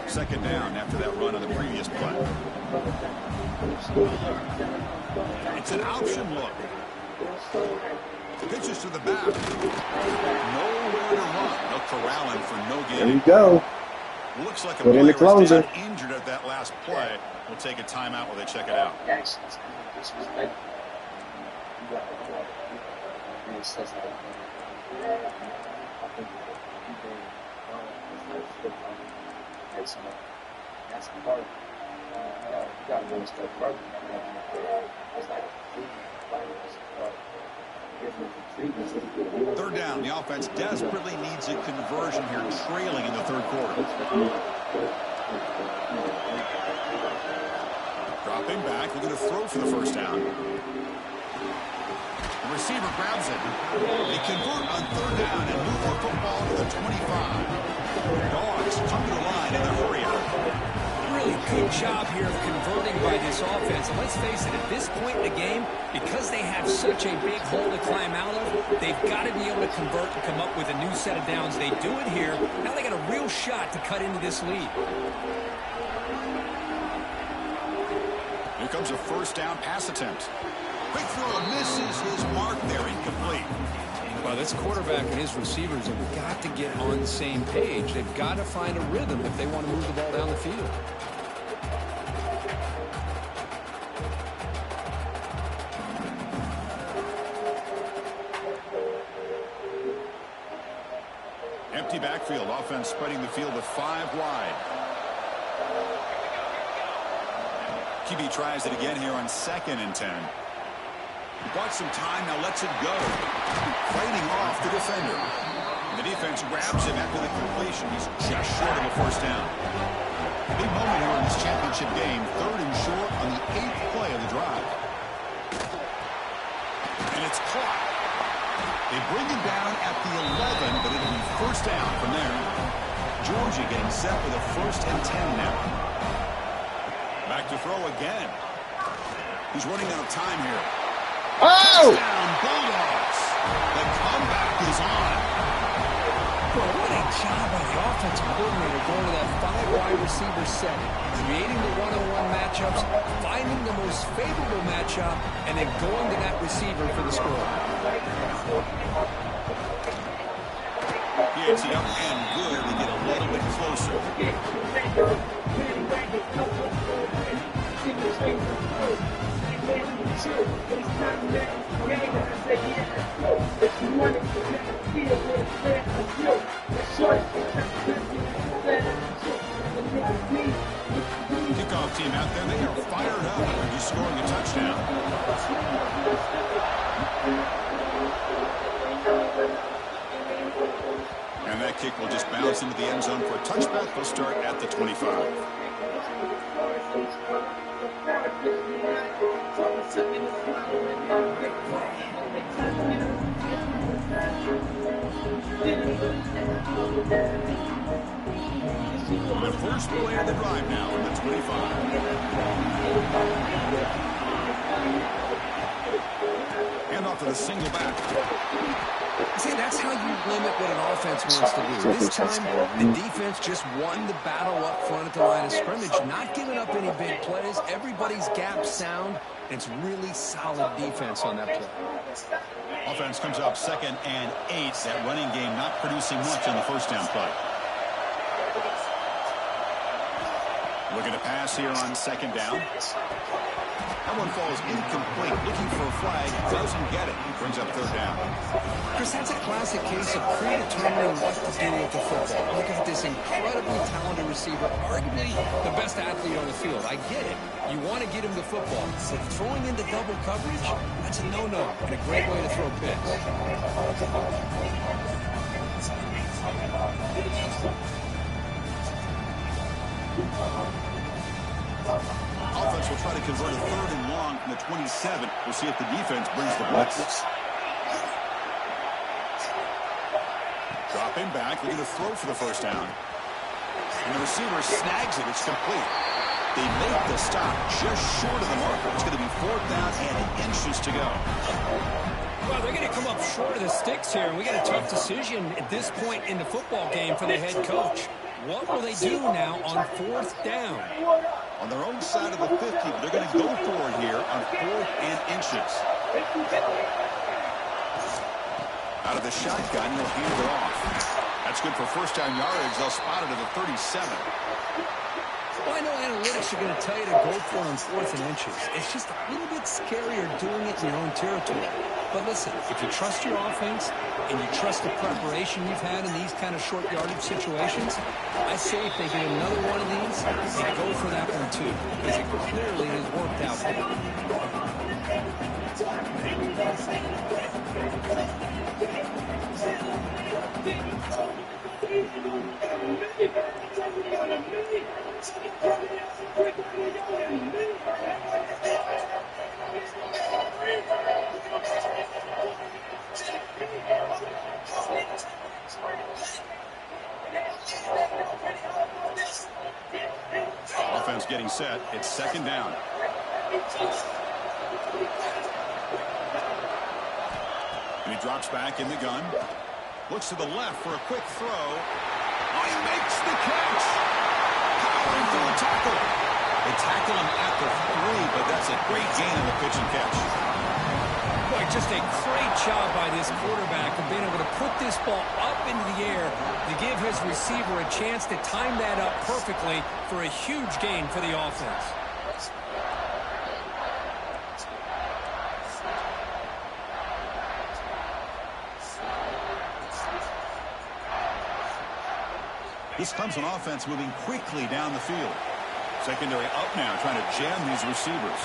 Second down after that run on the previous play. It's an option look. Pitches to the back. Nowhere to run. They'll corral him for no gain. There we go. Looks like a Put in the player is closer. down injured at that last play. We'll take a timeout while they check it out. Third down. The offense desperately needs a conversion here, trailing in the third quarter. Dropping back, looking to throw for the first down. The receiver grabs it. They convert on third down and move the football to the 25. Dogs come to the line in a hurry up. Really good job here of converting by this offense. And let's face it, at this point in the game, because they have such a big hole to climb out of, they've got to be able to convert and come up with a new set of downs. They do it here. Now they got a real shot to cut into this lead. Here comes a first down pass attempt. Quick throw misses his mark there, incomplete. Well, this quarterback and his receivers have got to get on the same page. They've got to find a rhythm if they want to move the ball down the field. Empty backfield. Offense spreading the field with 5 wide. QB tries it again here on 2nd and 10. Bought some time, now lets it go. Fighting off the defender. The defense grabs him after the completion. He's just short of a first down. Big moment here in this championship game. 3rd and short on the 8th play of the drive. And it's caught. They bring him down at the 11, but it'll be first down from there. Georgia getting set with a 1st and 10 now. Back to throw again. He's running out of time here. Oh! Touchdown, Bulldogs. The comeback is on. Well, what a job by the offensive coordinator going to that 5-wide receiver set, creating the one-on-one matchups, finding the most favorable matchup, and then going to that receiver for the score. Gets it up and good to get a little bit closer. Kickoff team out there, they are fired up after just scoring a touchdown. And that kick will just bounce into the end zone for a touchback. They'll start at the 25. The first play of the drive now in the 25. Hand off to the single back. See, that's how you limit what an offense wants to do. This time, the defense just won the battle up front at the line of scrimmage, not giving up any big plays. Everybody's gap sound. It's really solid defense on that play. Offense comes up 2nd and 8. That running game not producing much on the first down play. Looking to pass here on 2nd down. That one falls incomplete. Looking for a flag. Doesn't get it. Brings up 3rd down. Chris, that's a classic case of predetermining what to do with the football. Look at this incredibly talented receiver, arguably the best athlete on the field. I get it. You want to get him the football. But throwing into double coverage, that's a no-no and a great way to throw picks. Offense will try to convert a 3rd and long from the 27. We'll see if the defense brings the blitz. Dropping back, looking to throw for the first down. And the receiver snags it. It's complete. They make the stop just short of the marker. It's going to be 4th down and inches to go. Well, they're going to come up short of the sticks here, and we got a tough decision at this point in the football game for the head coach. What will they do now on 4th down? On their own side of the 50, but they're going to go for it here on 4th and inches. Out of the shotgun, he'll hand it off. That's good for first down yardage. They'll spot it at the 37. Well, I know analytics are going to tell you to go for it on 4th and inches. It's just a little bit scarier doing it in your own territory. But listen, if you trust your offense and you trust the preparation you've had in these kind of short yardage situations, I say if they get another one of these, they go for that one too, because it clearly has worked out for them. Offense getting set. It's second down. And he drops back in the gun. Looks to the left for a quick throw. Oh, he makes the catch. Powering through a tackle. They tackle him at the 3, but that's a great gain on the pitch and catch. Boy, just a great job by this quarterback of being able to put this ball up into the air to give his receiver a chance to time that up perfectly for a huge gain for the offense. This Clemson offense moving quickly down the field. Secondary up now, trying to jam these receivers.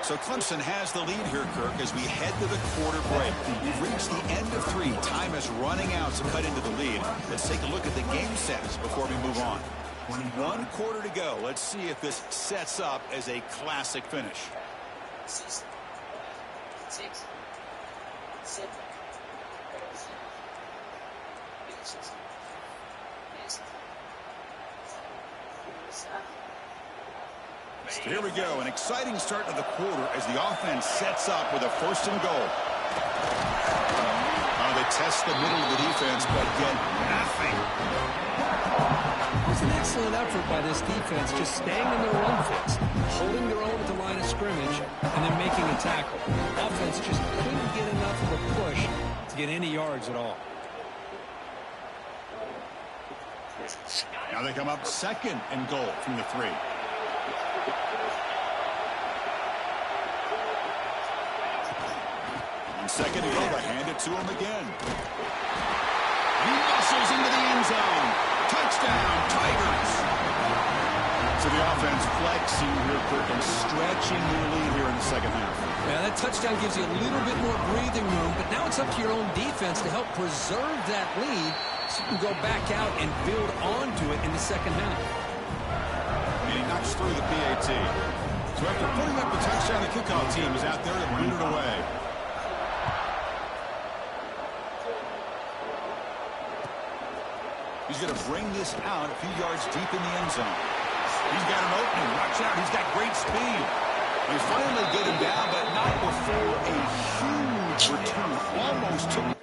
So Clemson has the lead here, Kirk, as we head to the quarter break. We've reached the end of 3. Time is running out to cut into the lead. Let's take a look at the game sets before we move on. 1 quarter to go. Let's see if this sets up as a classic finish. 6, 7, 6. Here we go, an exciting start to the quarter as the offense sets up with a 1st and goal. They test the middle of the defense, but get nothing. It was an excellent effort by this defense, just staying in their run fits, holding their own at the line of scrimmage, and then making a tackle. Offense just couldn't get enough of a push to get any yards at all. Now they come up 2nd and goal from the 3. And 2nd and goal, they hand it to him again. He muscles into the end zone. Touchdown, Tigers. So the offense flexing here, Kirk, and stretching their lead here in the second half. Yeah, that touchdown gives you a little bit more breathing room, but now it's up to your own defense to help preserve that lead so you can go back out and build onto it in the second half. And he knocks through the PAT. So after putting up the touchdown, the kickoff team is out there to boot it away. He's going to bring this out a few yards deep in the end zone. He's got an opening. Watch out. He's got great speed. They finally get him down, but not before a huge return. Almost took.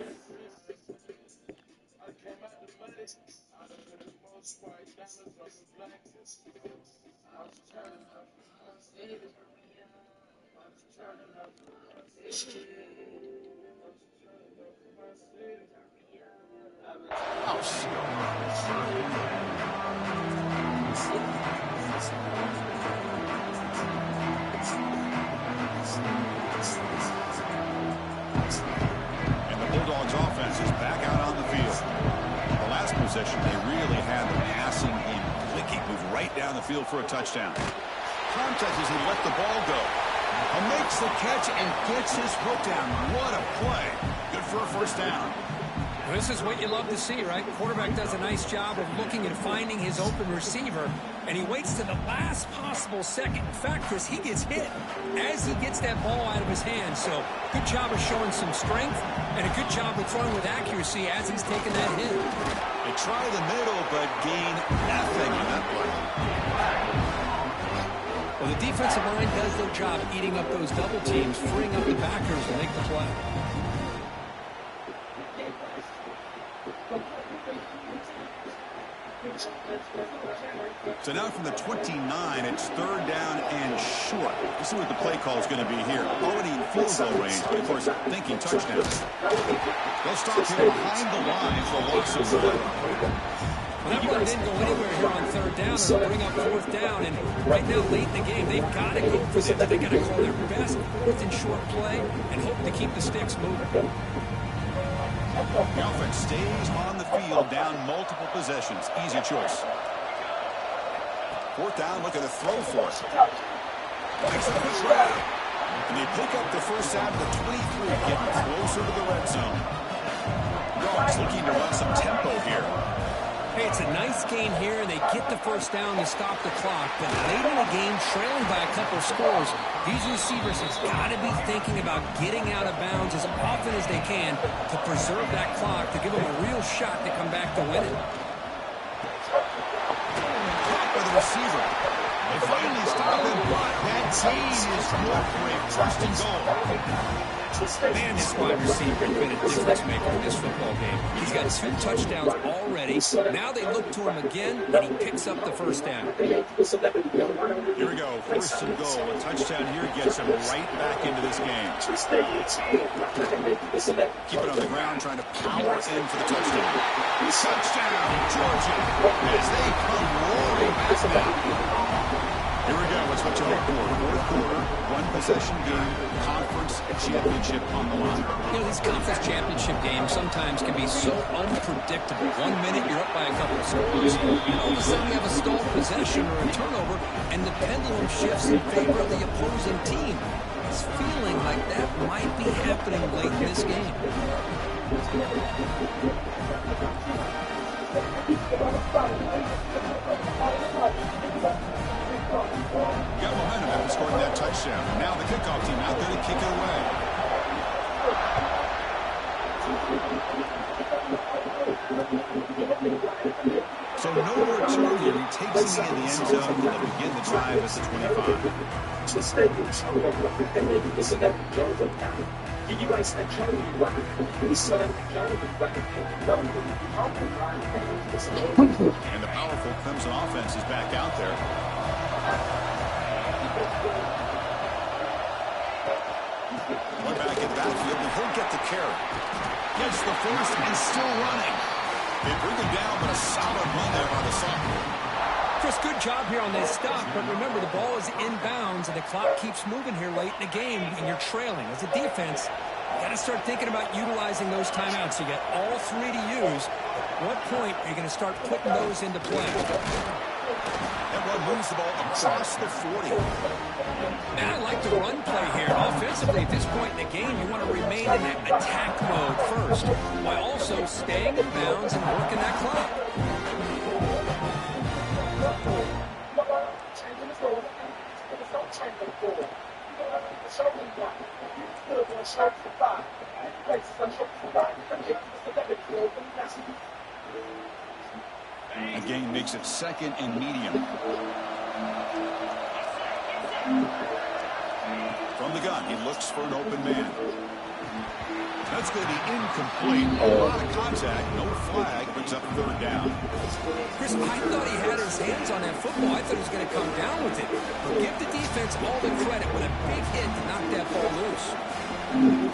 And the Bulldogs offense is back out on the field. The last possession, they really had the passing game clicking, move right down the field for a touchdown. Contact as he let the ball go. And makes the catch and gets his foot down. What a play. Good for a 1st down. This is what you love to see, right? Quarterback does a nice job of looking and finding his open receiver, and he waits to the last possible second. In fact, Chris, he gets hit as he gets that ball out of his hands. So good job of showing some strength and a good job of throwing with accuracy as he's taking that hit. They try the middle, but gain nothing on that play. Well, the defensive line does their job eating up those double teams, freeing up the backers to make the play. So now from the 29, it's 3rd down and short. Let's see what the play call is going to be here. Already in field goal range, but of course thinking touchdown. They'll stop him behind the line for a loss of 1. Well, that run didn't go anywhere here on 3rd down. It'll bring up 4th down, and right now late in the game, they've got to go for this. They've got to call their best 4th and short play and hope to keep the sticks moving. The offense stays on the field down multiple possessions. Easy choice. 4th down, looking to throw for it. Makes a quick grab. And they pick up the first out of the 23, getting closer to the red zone. Dogs looking to run some tempo here. Hey, it's a nice game here, and they get the first down to stop the clock. But late in the game, trailing by a couple scores, these receivers have got to be thinking about getting out of bounds as often as they can to preserve that clock, to give them a real shot to come back to win it. Caught by the receiver. They finally stop him, but that team is good for a first and goal. Man, this wide receiver has been a difference maker in this football game. He's got 2 touchdowns already. Now they look to him again, and he picks up the first down. Here we go, first and goal. A touchdown here gets him right back into this game. Keep it on the ground, trying to power in for the touchdown. Touchdown, Georgia, as they come roaring back now. Here we go. Let's look to the fourth quarter, one-possession game, conference championship on the line. You know, these conference championship games sometimes can be so unpredictable. 1 minute, you're up by a couple of scores. And all of a sudden, you have a stalled possession or a turnover, and the pendulum shifts in favor of the opposing team. It's feeling like that might be happening late in this game. Got momentum after scoring that touchdown. Now the kickoff team out there to kick it away. So no more return here. He takes it in the end zone, and they'll begin the drive at the 25. And the powerful Clemson offense is back out there. One back in the backfield, and he'll get the carry. Gets the first and still running. They bring him down, but a solid run there by the sophomore. Chris, good job here on this stop, but remember, the ball is inbounds, and the clock keeps moving here late in the game, and you're trailing. As a defense, you got to start thinking about utilizing those timeouts. You got all 3 to use. At what point are you going to start putting those into play? That one moves the ball across the 40. Now I like the run play here. Offensively, at this point in the game, you want to remain in that attack mode first, while also staying in bounds and working that clock. A gain makes it second and medium. From the gun, he looks for an open man. That's going to be incomplete. A lot of contact, no flag, brings up third down. Chris, I thought he had his hands on that football. I thought he was going to come down with it. But give the defense all the credit with a big hit to knock that ball loose. One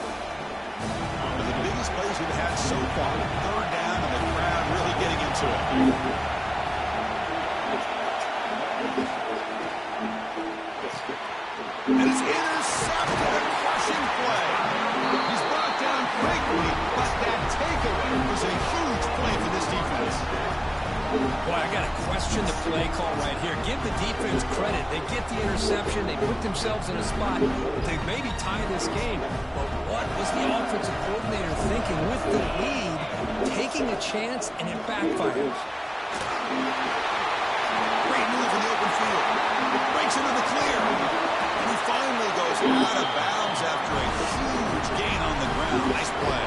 of the biggest plays we've had so far. Third down, and the crowd really getting into it. And it's intercepted, a crushing play. He's brought down quickly, but that takeaway was a huge play for this defense. Boy, I got to question the play call right here. Give the defense credit. They get the interception. They put themselves in a spot to maybe tie this game. But what was the offensive coordinator thinking with the lead, taking a chance, and it backfires? Great move in the open field. Breaks into the clear. And he finally goes out of bounds after a huge gain on the ground. Nice play.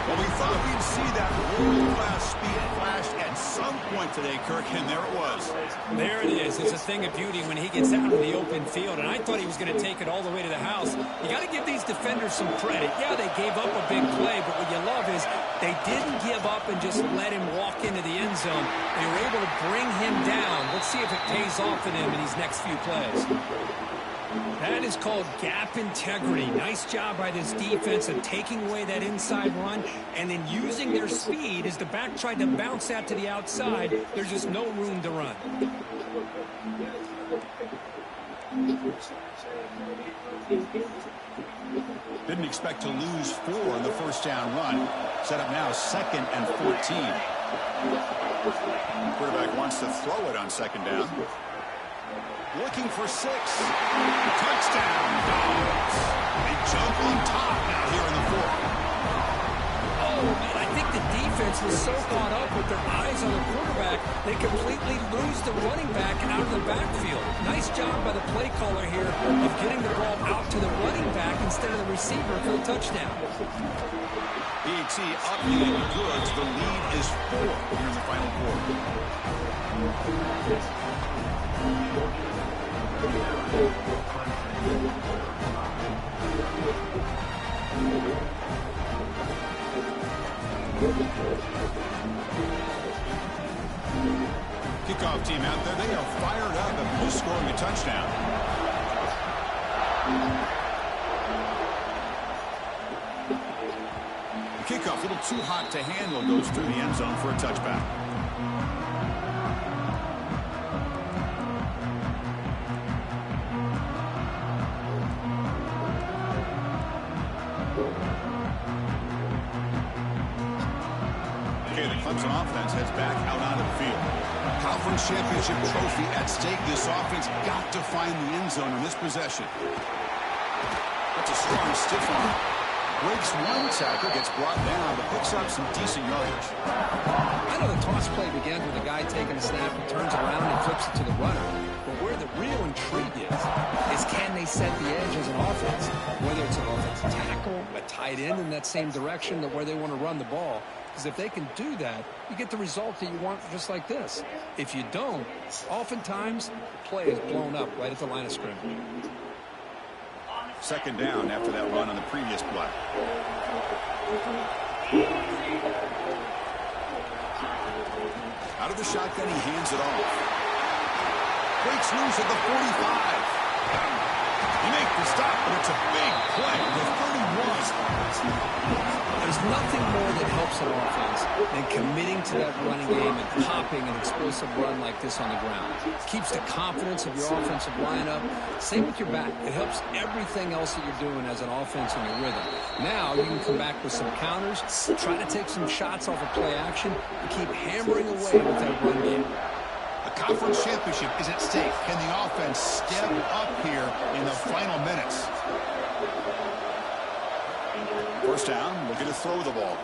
Well, we thought we'd see that world-class speed flash at some point today, Kirk, and there it was. There it is. It's a thing of beauty when he gets out of the open field, and I thought he was going to take it all the way to the house. You got to give these defenders some credit. Yeah, they gave up a big play, but what you love is they didn't give up and just let him walk into the end zone. They were able to bring him down. Let's see if it pays off for them in these next few plays. That is called gap integrity. Nice job by this defense of taking away that inside run and then using their speed as the back tried to bounce that to the outside. There's just no room to run. Didn't expect to lose 4 in the first down run. Set up now 2nd and 14. Quarterback wants to throw it on 2nd down. Looking for 6. Touchdown, Dogs. They jump on top now here in the 4th. Oh, man, I think the defense was so caught up with their eyes on the quarterback, they completely lose the running back out of the backfield. Nice job by the play caller here of getting the ball out to the running back instead of the receiver for a touchdown. BT up and good. The lead is 4 here in the final quarter. Kickoff team out there. They are fired up after just scoring a touchdown. The kickoff, a little too hot to handle, goes through the end zone for a touchback. Okay, the Clemson offense heads back out onto the field. Conference championship trophy at stake. This offense got to find the end zone in this possession. That's a strong stiff arm. Breaks one tackle, gets brought down, but picks up some decent yardage. I know the toss play begins with a guy taking a snap and turns around and flips it to the runner. But where the real intrigue is can they set the edge as an offense? Whether it's an offensive tackle, a tight end in that same direction that where they want to run the ball. Because if they can do that, you get the result that you want just like this. If you don't, oftentimes the play is blown up right at the line of scrimmage. Second down after that run on the previous play. Out of the shotgun, he hands it off. Breaks loose at the 45. He makes the stop, but it's a big play. The 31. There's nothing more that helps an offense than committing to that running game and popping an explosive run like this on the ground. It keeps the confidence of your offensive lineup. Same with your back. It helps everything else that you're doing as an offense in your rhythm. Now you can come back with some counters, try to take some shots off of play action, and keep hammering away with that run game. The conference championship is at stake. Can the offense step up here in the final minutes? First down, looking to throw the ball.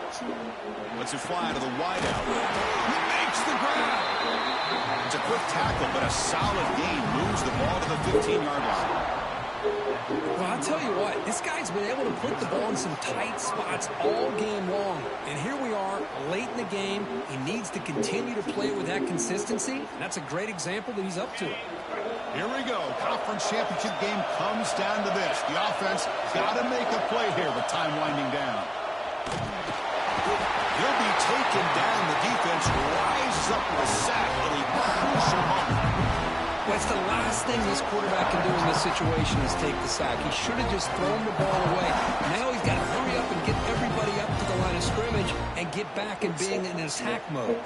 Lets it fly to the wideout. He makes the grab. It's a quick tackle, but a solid gain moves the ball to the 15-yard line. Well, I'll tell you what, this guy's been able to put the ball in some tight spots all game long. And here we are, late in the game. He needs to continue to play with that consistency. And that's a great example that he's up to. Here we go. Conference championship game comes down to this. The offense got to make a play here with time winding down. He'll be taken down. The defense rises up with a sack at a crucial moment. Well, it's the last thing this quarterback can do in this situation is take the sack. He should have just thrown the ball away. Now he's got to hurry up and get everybody up to the line of scrimmage and get back and being in attack mode.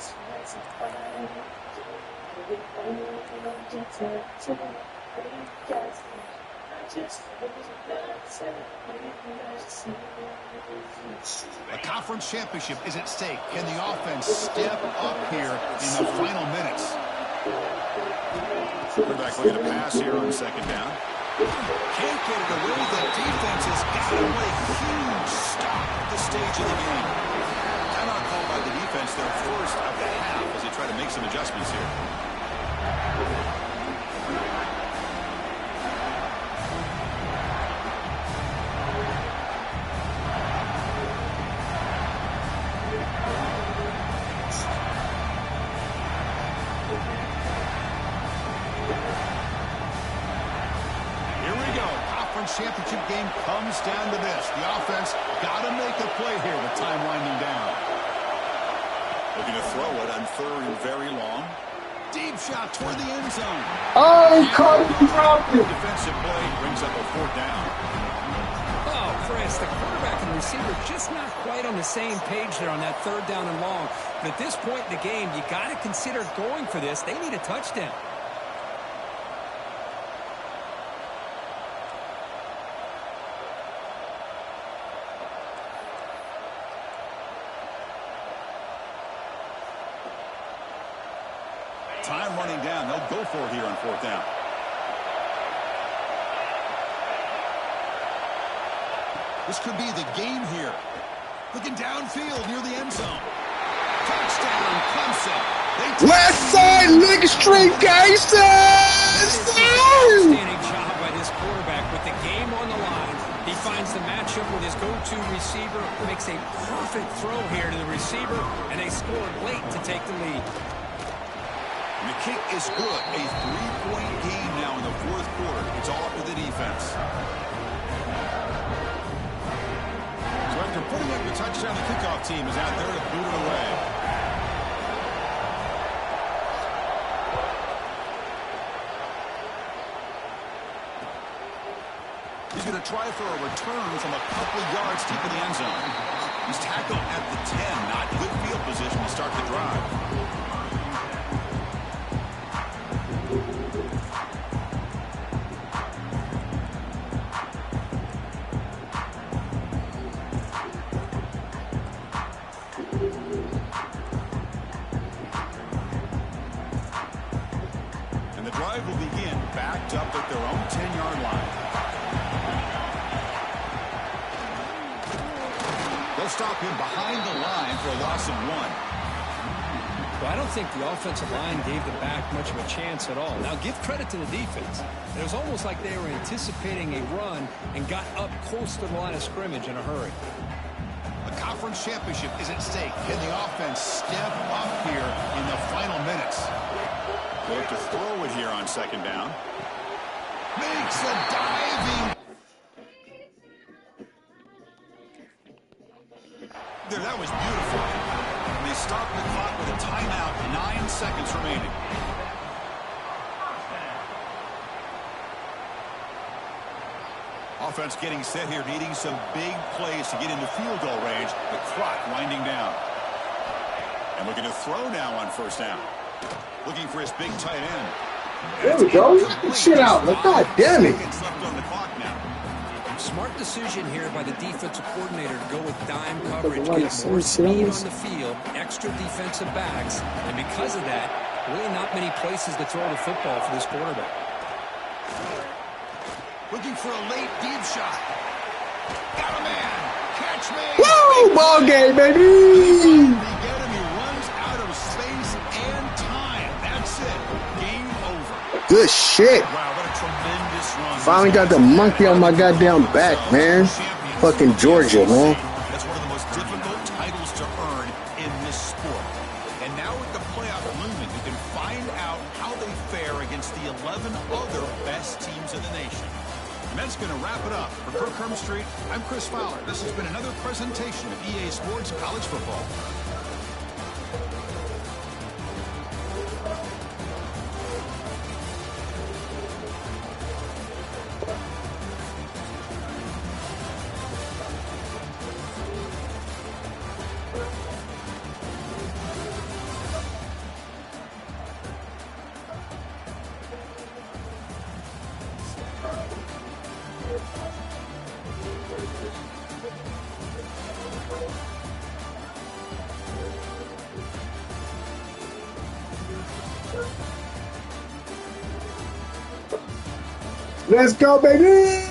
The conference championship is at stake. Can the offense step up here in the final minutes? Quarterback looking to pass here on second down. Can't get it away. The defense has got to make a huge stop at this stage of the game. Timeout called by the defense, their first of the half, as they try to make some adjustments here. Championship game comes down to this. The offense got to make a play here with time winding down. Looking to throw it on third and very long. Deep shot toward the end zone. Oh, he caught it. He dropped it. Defensive play brings up a fourth down. Oh, Chris, the quarterback and receiver just not quite on the same page there on that third down and long. But at this point in the game, you got to consider going for this. They need a touchdown. Time running down. They'll go for it here on fourth down. This could be the game here. Looking downfield near the end zone. Touchdown, Clemson. West side lick straight gangsters! Outstanding job by this quarterback with the game on the line. He finds the matchup with his go-to receiver, makes a perfect throw here to the receiver, and they scored late to take the lead. And the kick is good. A 3-point game now in the fourth quarter. It's all up to the defense. So after putting up the touchdown, the kickoff team is out there to boot it away. He's going to try for a return from a couple of yards deep in the end zone. He's tackled at the 10. Not good field position to start the drive. And the drive will begin backed up at their own 10-yard line. They'll stop him behind the line for a loss of 1. Well, I don't think the offensive line gave the back much of a chance at all. Now, give credit to the defense. It was almost like they were anticipating a run and got up close to the line of scrimmage in a hurry. A conference championship is at stake. Can the offense step up here in the final minutes? They have to throw it here on second down. Makes a diving. There, that was beautiful. And they stopped the clock with a timeout, 9 seconds remaining. Offense getting set here, needing some big plays to get into field goal range. The clock winding down. And looking to throw now on first down. Looking for his big tight end. There we go. Shit out. Like, God damn it. Seconds left on the clock now. Smart decision here by the defensive coordinator to go with dime coverage, get more speed on the field, extra defensive backs, and because of that, really not many places to throw the football for this quarterback. Looking for a late deep shot. Got a man. Catch me. Woo! Ball game, baby! He runs out of space and time. That's it. Game over. Good shit. Wow, what a tremendous run. Finally got the monkey on my goddamn back, man. Fucking Georgia, man. That's one of the most difficult titles to earn in this sport. And now with the playoff looming, we can find out how they fare against the 11 other best teams in the nation. And that's going to wrap it up. For Kirk Hermstreet, I'm Chris Fowler. This has been another presentation of EA Sports College Football. Let's go, baby!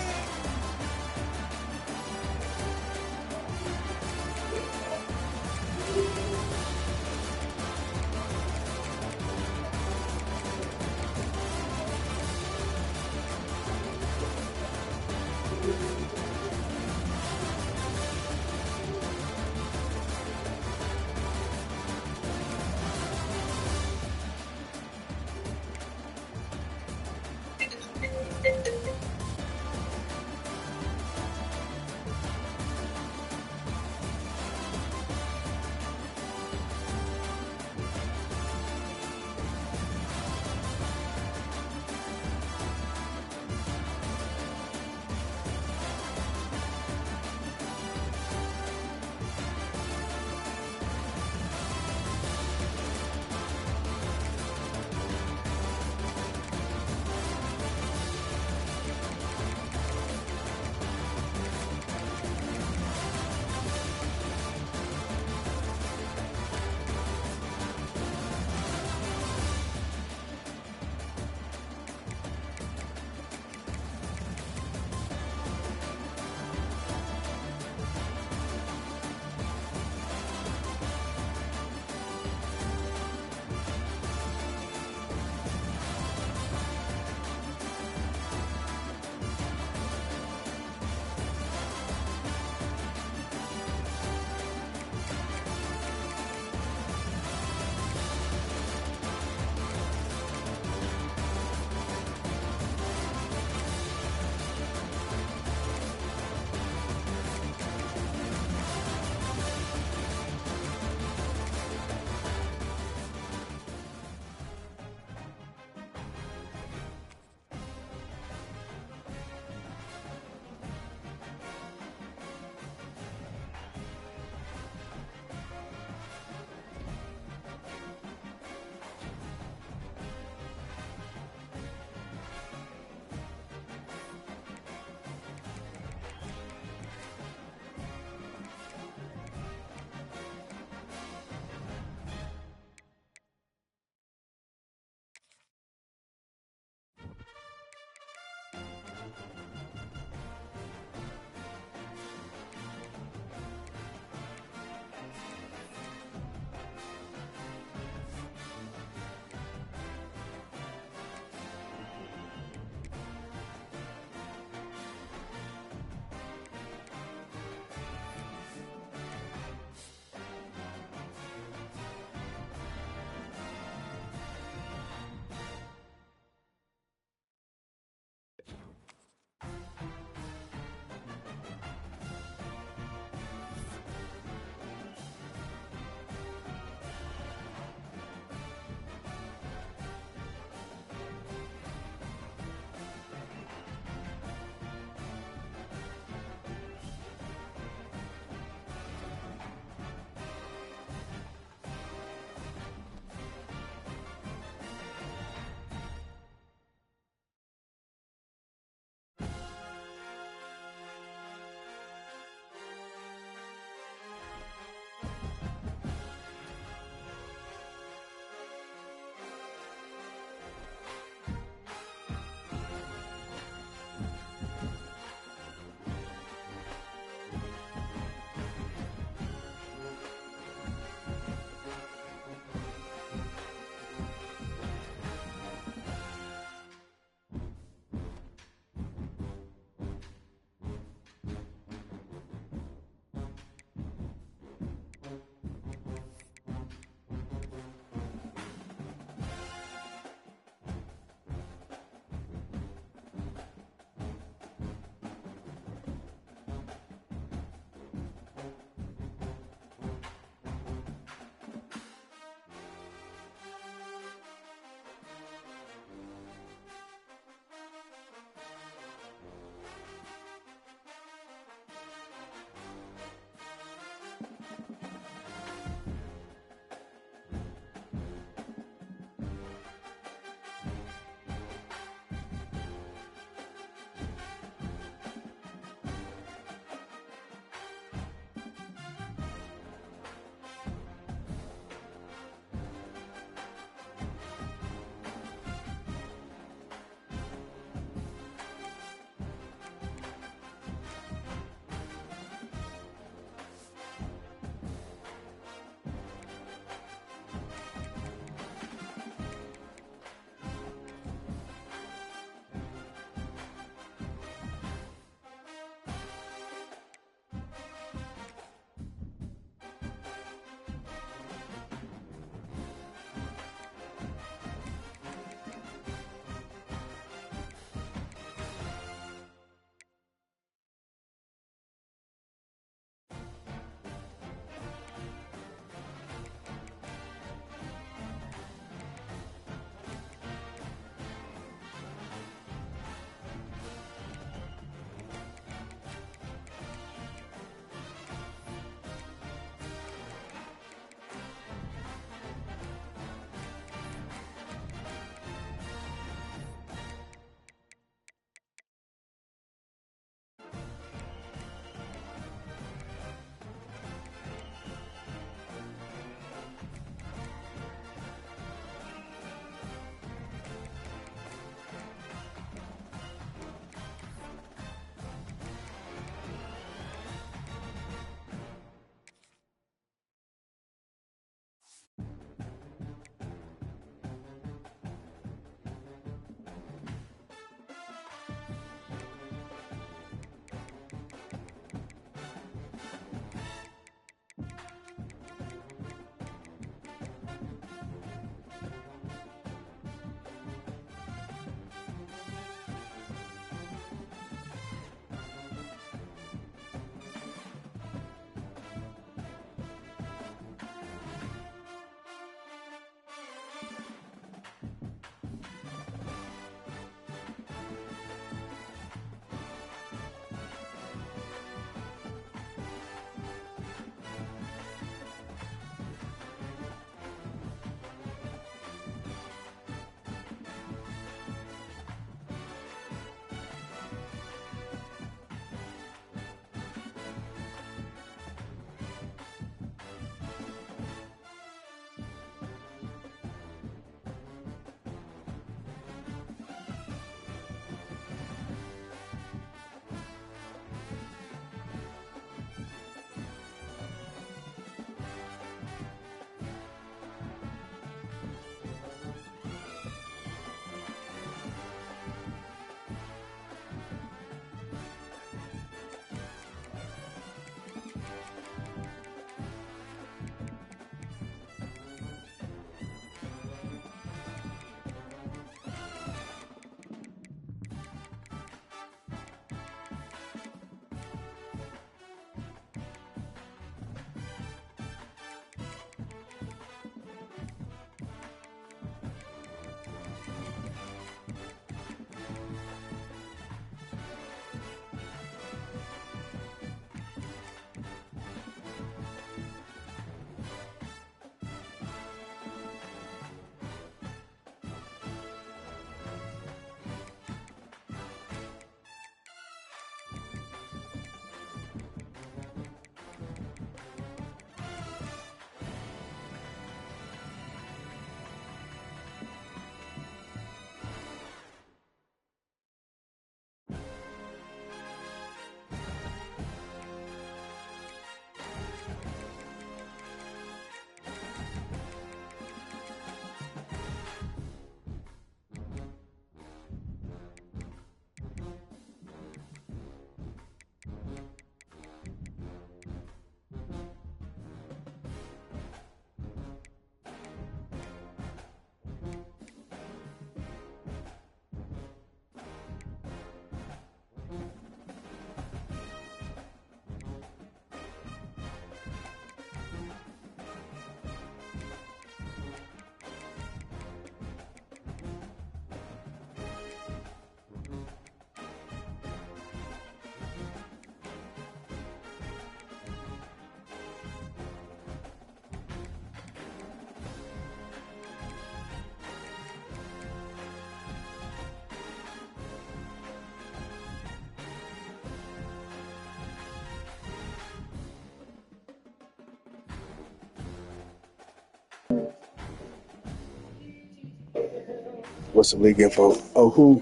What's the league info? Oh, who?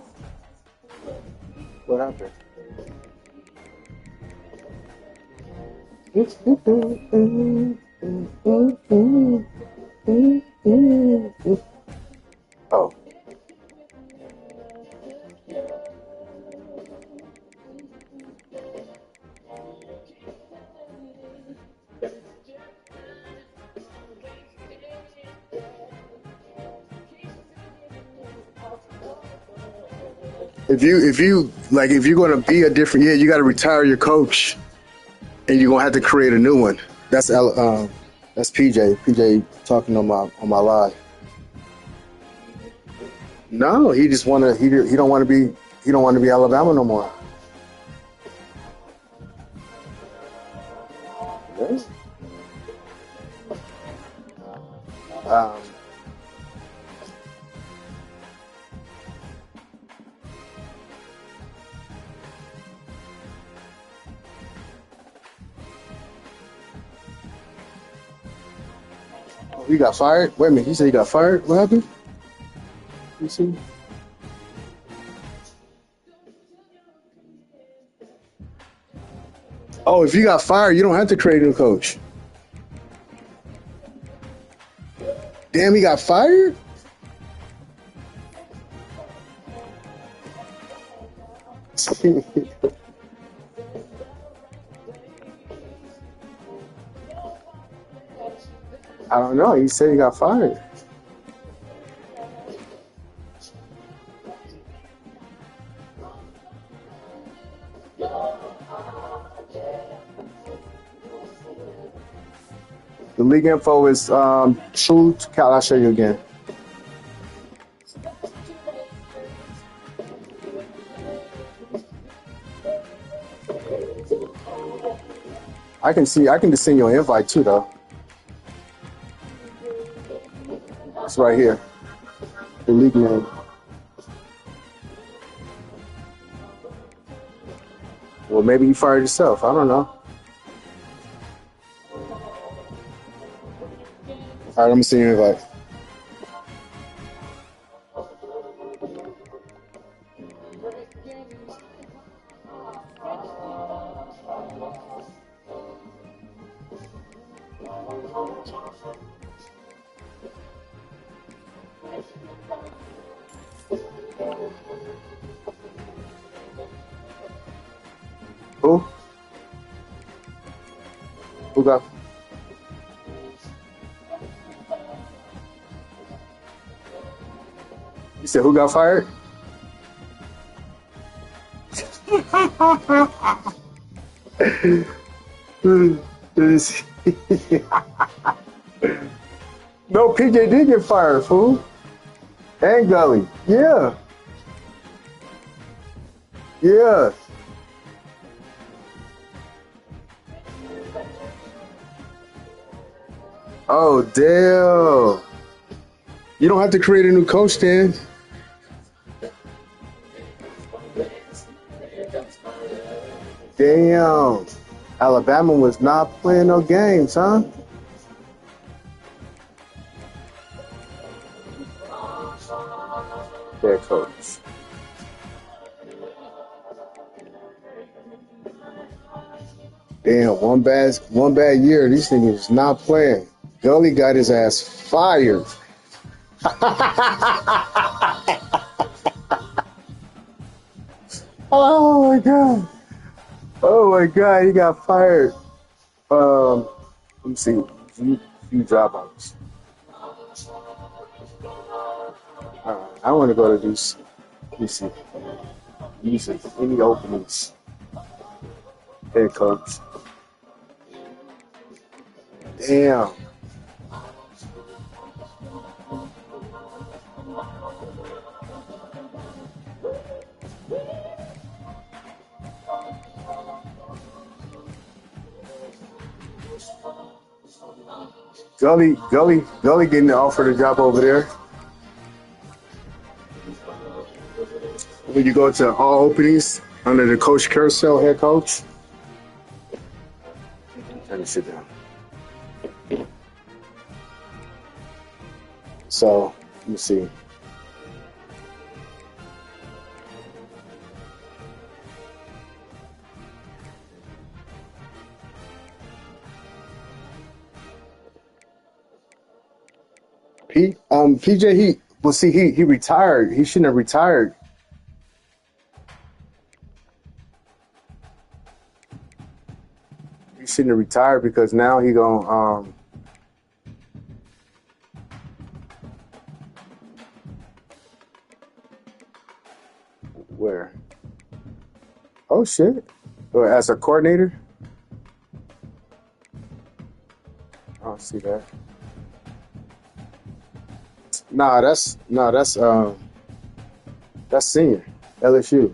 What happened? Oh. If you're gonna be a different, you got to retire your coach, and you're gonna have to create a new one. That's PJ. PJ talking on my live. No, he just he don't want to be Alabama no more. Yeah. Um, he got fired. Wait a minute, he said he got fired. What happened? You see? Oh, if you got fired, you don't have to create a new coach. Damn, he got fired? I don't know. He said he got fired. The league info is true. Cal, I'll show you again. I can just send you an invite too, though. It's right here. The league name. Well, maybe you fired yourself. I don't know. All right, let me see your invite. Who? Who got? You said who got fired? No, PJ did get fired, fool. And Gully. Yeah. Yeah. Oh, damn. You don't have to create a new coach then. Damn. Alabama was not playing no games, huh? Their coach. Damn, one bad year. These niggas not playing. Gully got his ass fired. Oh my god. Oh my god, he got fired. Let me see. Few dropouts. I want to go to these. Let me see. These are any openings. Head coach. Damn. Gully getting offered a job over there. When you go to all openings under the coach carousel, head coach. Let me sit down. So let me see. PJ, he retired. He shouldn't have retired. He shouldn't have retired because now he gonna where? Oh shit! Or as a coordinator? I don't see that. That's senior LSU.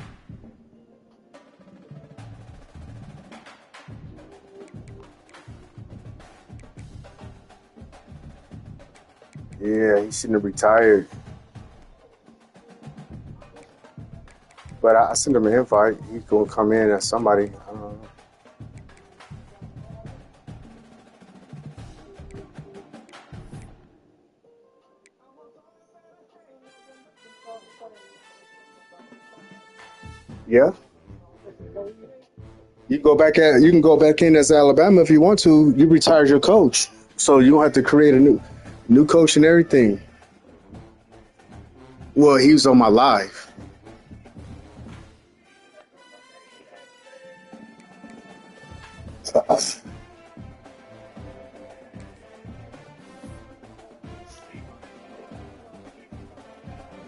Yeah, he shouldn't have retired. But I sent him an invite. He's gonna come in as somebody. Yeah, you can go back in as Alabama if you want to. You retired your coach, so you don't have to create a new coach and everything. Well, he was on my live.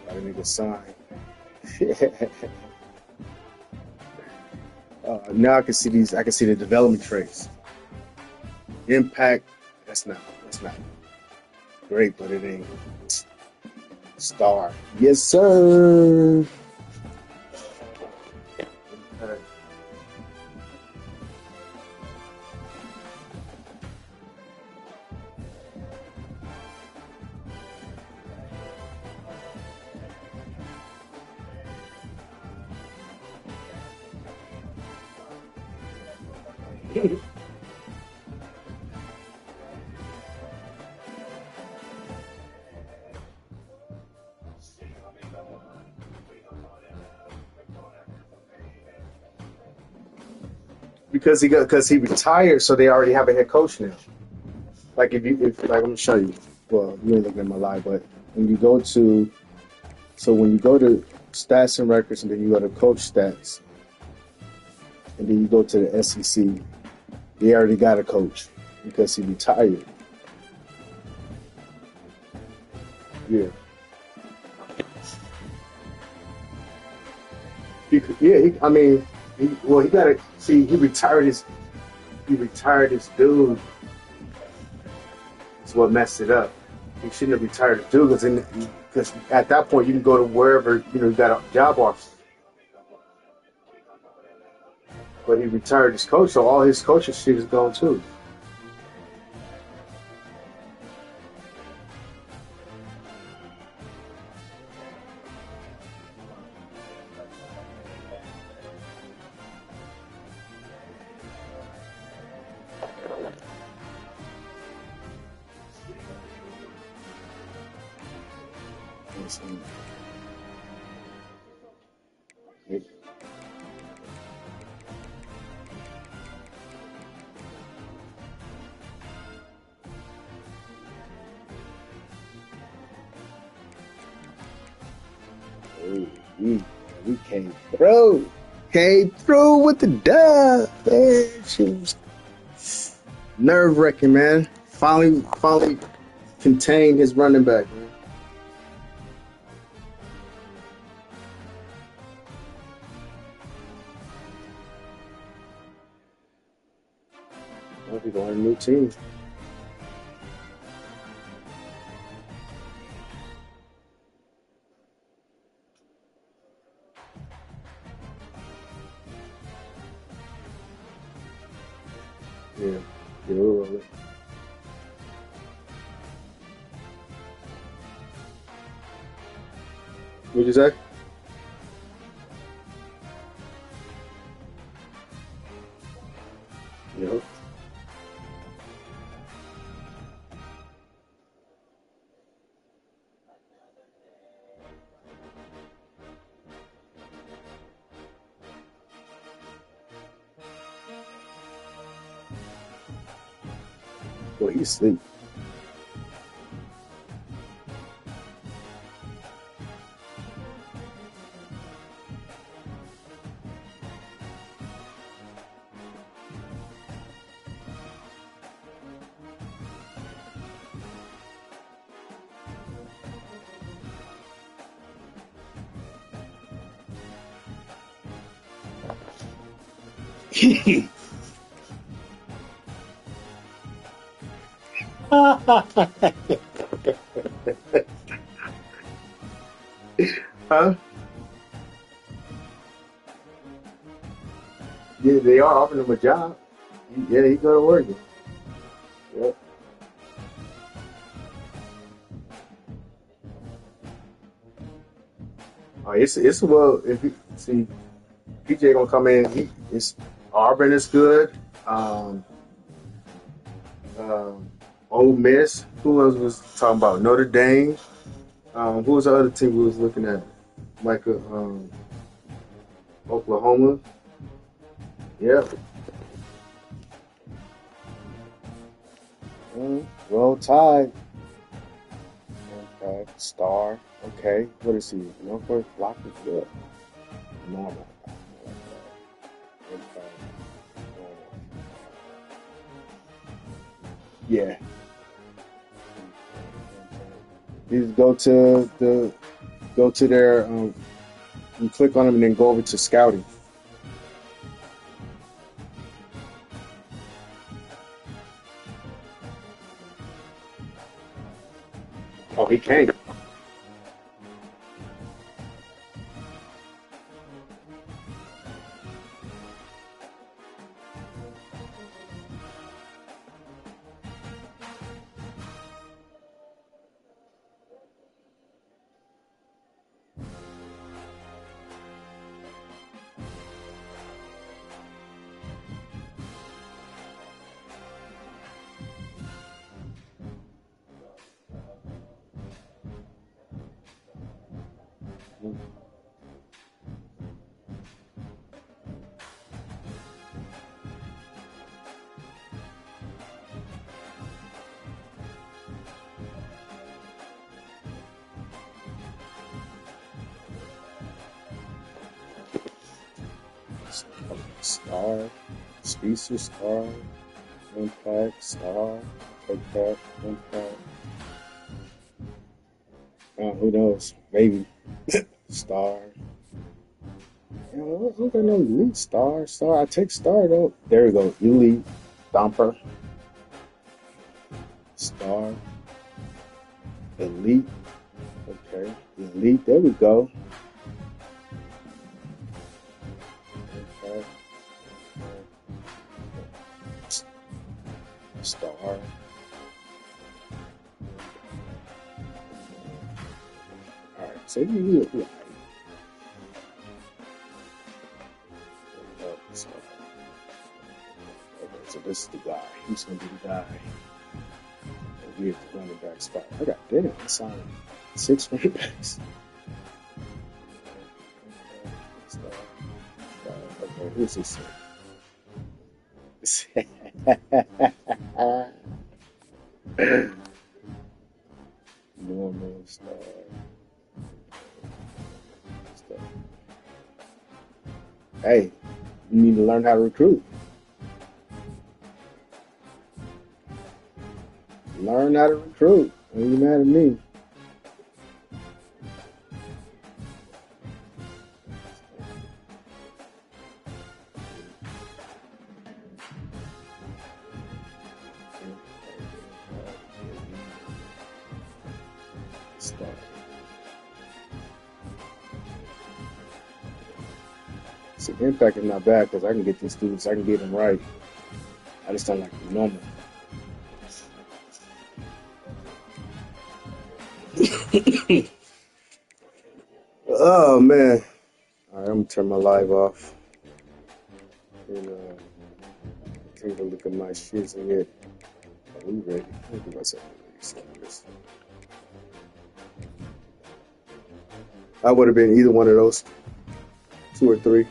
Gotta make a sign. Now I can see these. I can see the development traits. Impact. That's not great, but it ain't star. Yes, sir. Impact. Because he retired, so they already have a head coach now. Like if like I'm gonna show you. Well, you ain't looking at my live, but when you go to stats and records, and then you go to coach stats, and then you go to the SEC, they already got a coach because he retired. Yeah. I mean, he got to see. He retired his dude. Is what messed it up. He shouldn't have retired his dude because at that point you can go to wherever you got a job offer. But he retired his coach, so all his coaching shit is gone too. We came through with the dub, man. She was nerve-wracking, man. Finally contained his running back, man. Might be going to a new team. Yeah, we'll roll it. What'd you say? Yep. Boy, he's asleep. Huh? Yeah, they are offering him a job. Yeah, he go to work. Yep. Oh, it's well. If you see, PJ gonna come in. It's Auburn is good. Um, um, Ole Miss. Who else was talking about? Notre Dame. Who was the other team we was looking at? Like Oklahoma. Yeah. Roll Tide. Okay. Star. Okay. What is he? Norfolk Block is good. Normal. Okay. Yeah. You just go to their you click on them and then go over to scouting. Oh, he can't. Star, species, star, impact, star, impact, impact. Who knows? Maybe star. Yeah, I don't got no elite star. Star. I take star though. There we go. Elite, dumper, star, elite. Okay, elite. There we go. Okay. Star. All right. So you okay, so this is the guy. He's gonna be the guy. We have the running back spot. I got damn. I signed 6 running backs. Okay, who's this? Normal star. Hey, you need to learn how to recruit. Learn how to recruit. Are you mad at me? See, impact is not bad because I can get these students, I can get them right. I just don't like the normal. Oh man! All right, I'm gonna turn my live off and take a look at my shits and get. Are we ready? I'll give myself this. I would have been either one of those, 2 or 3.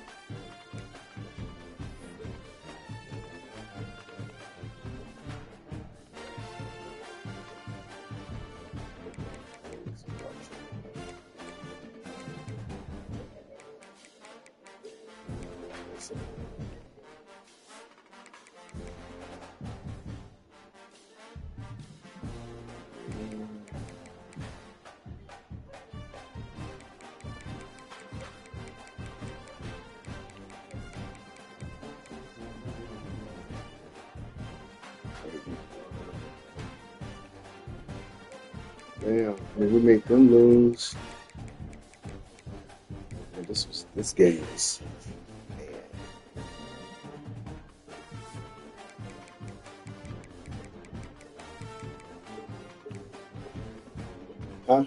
Damn, man, we make them lose. Man, this game was. Huh?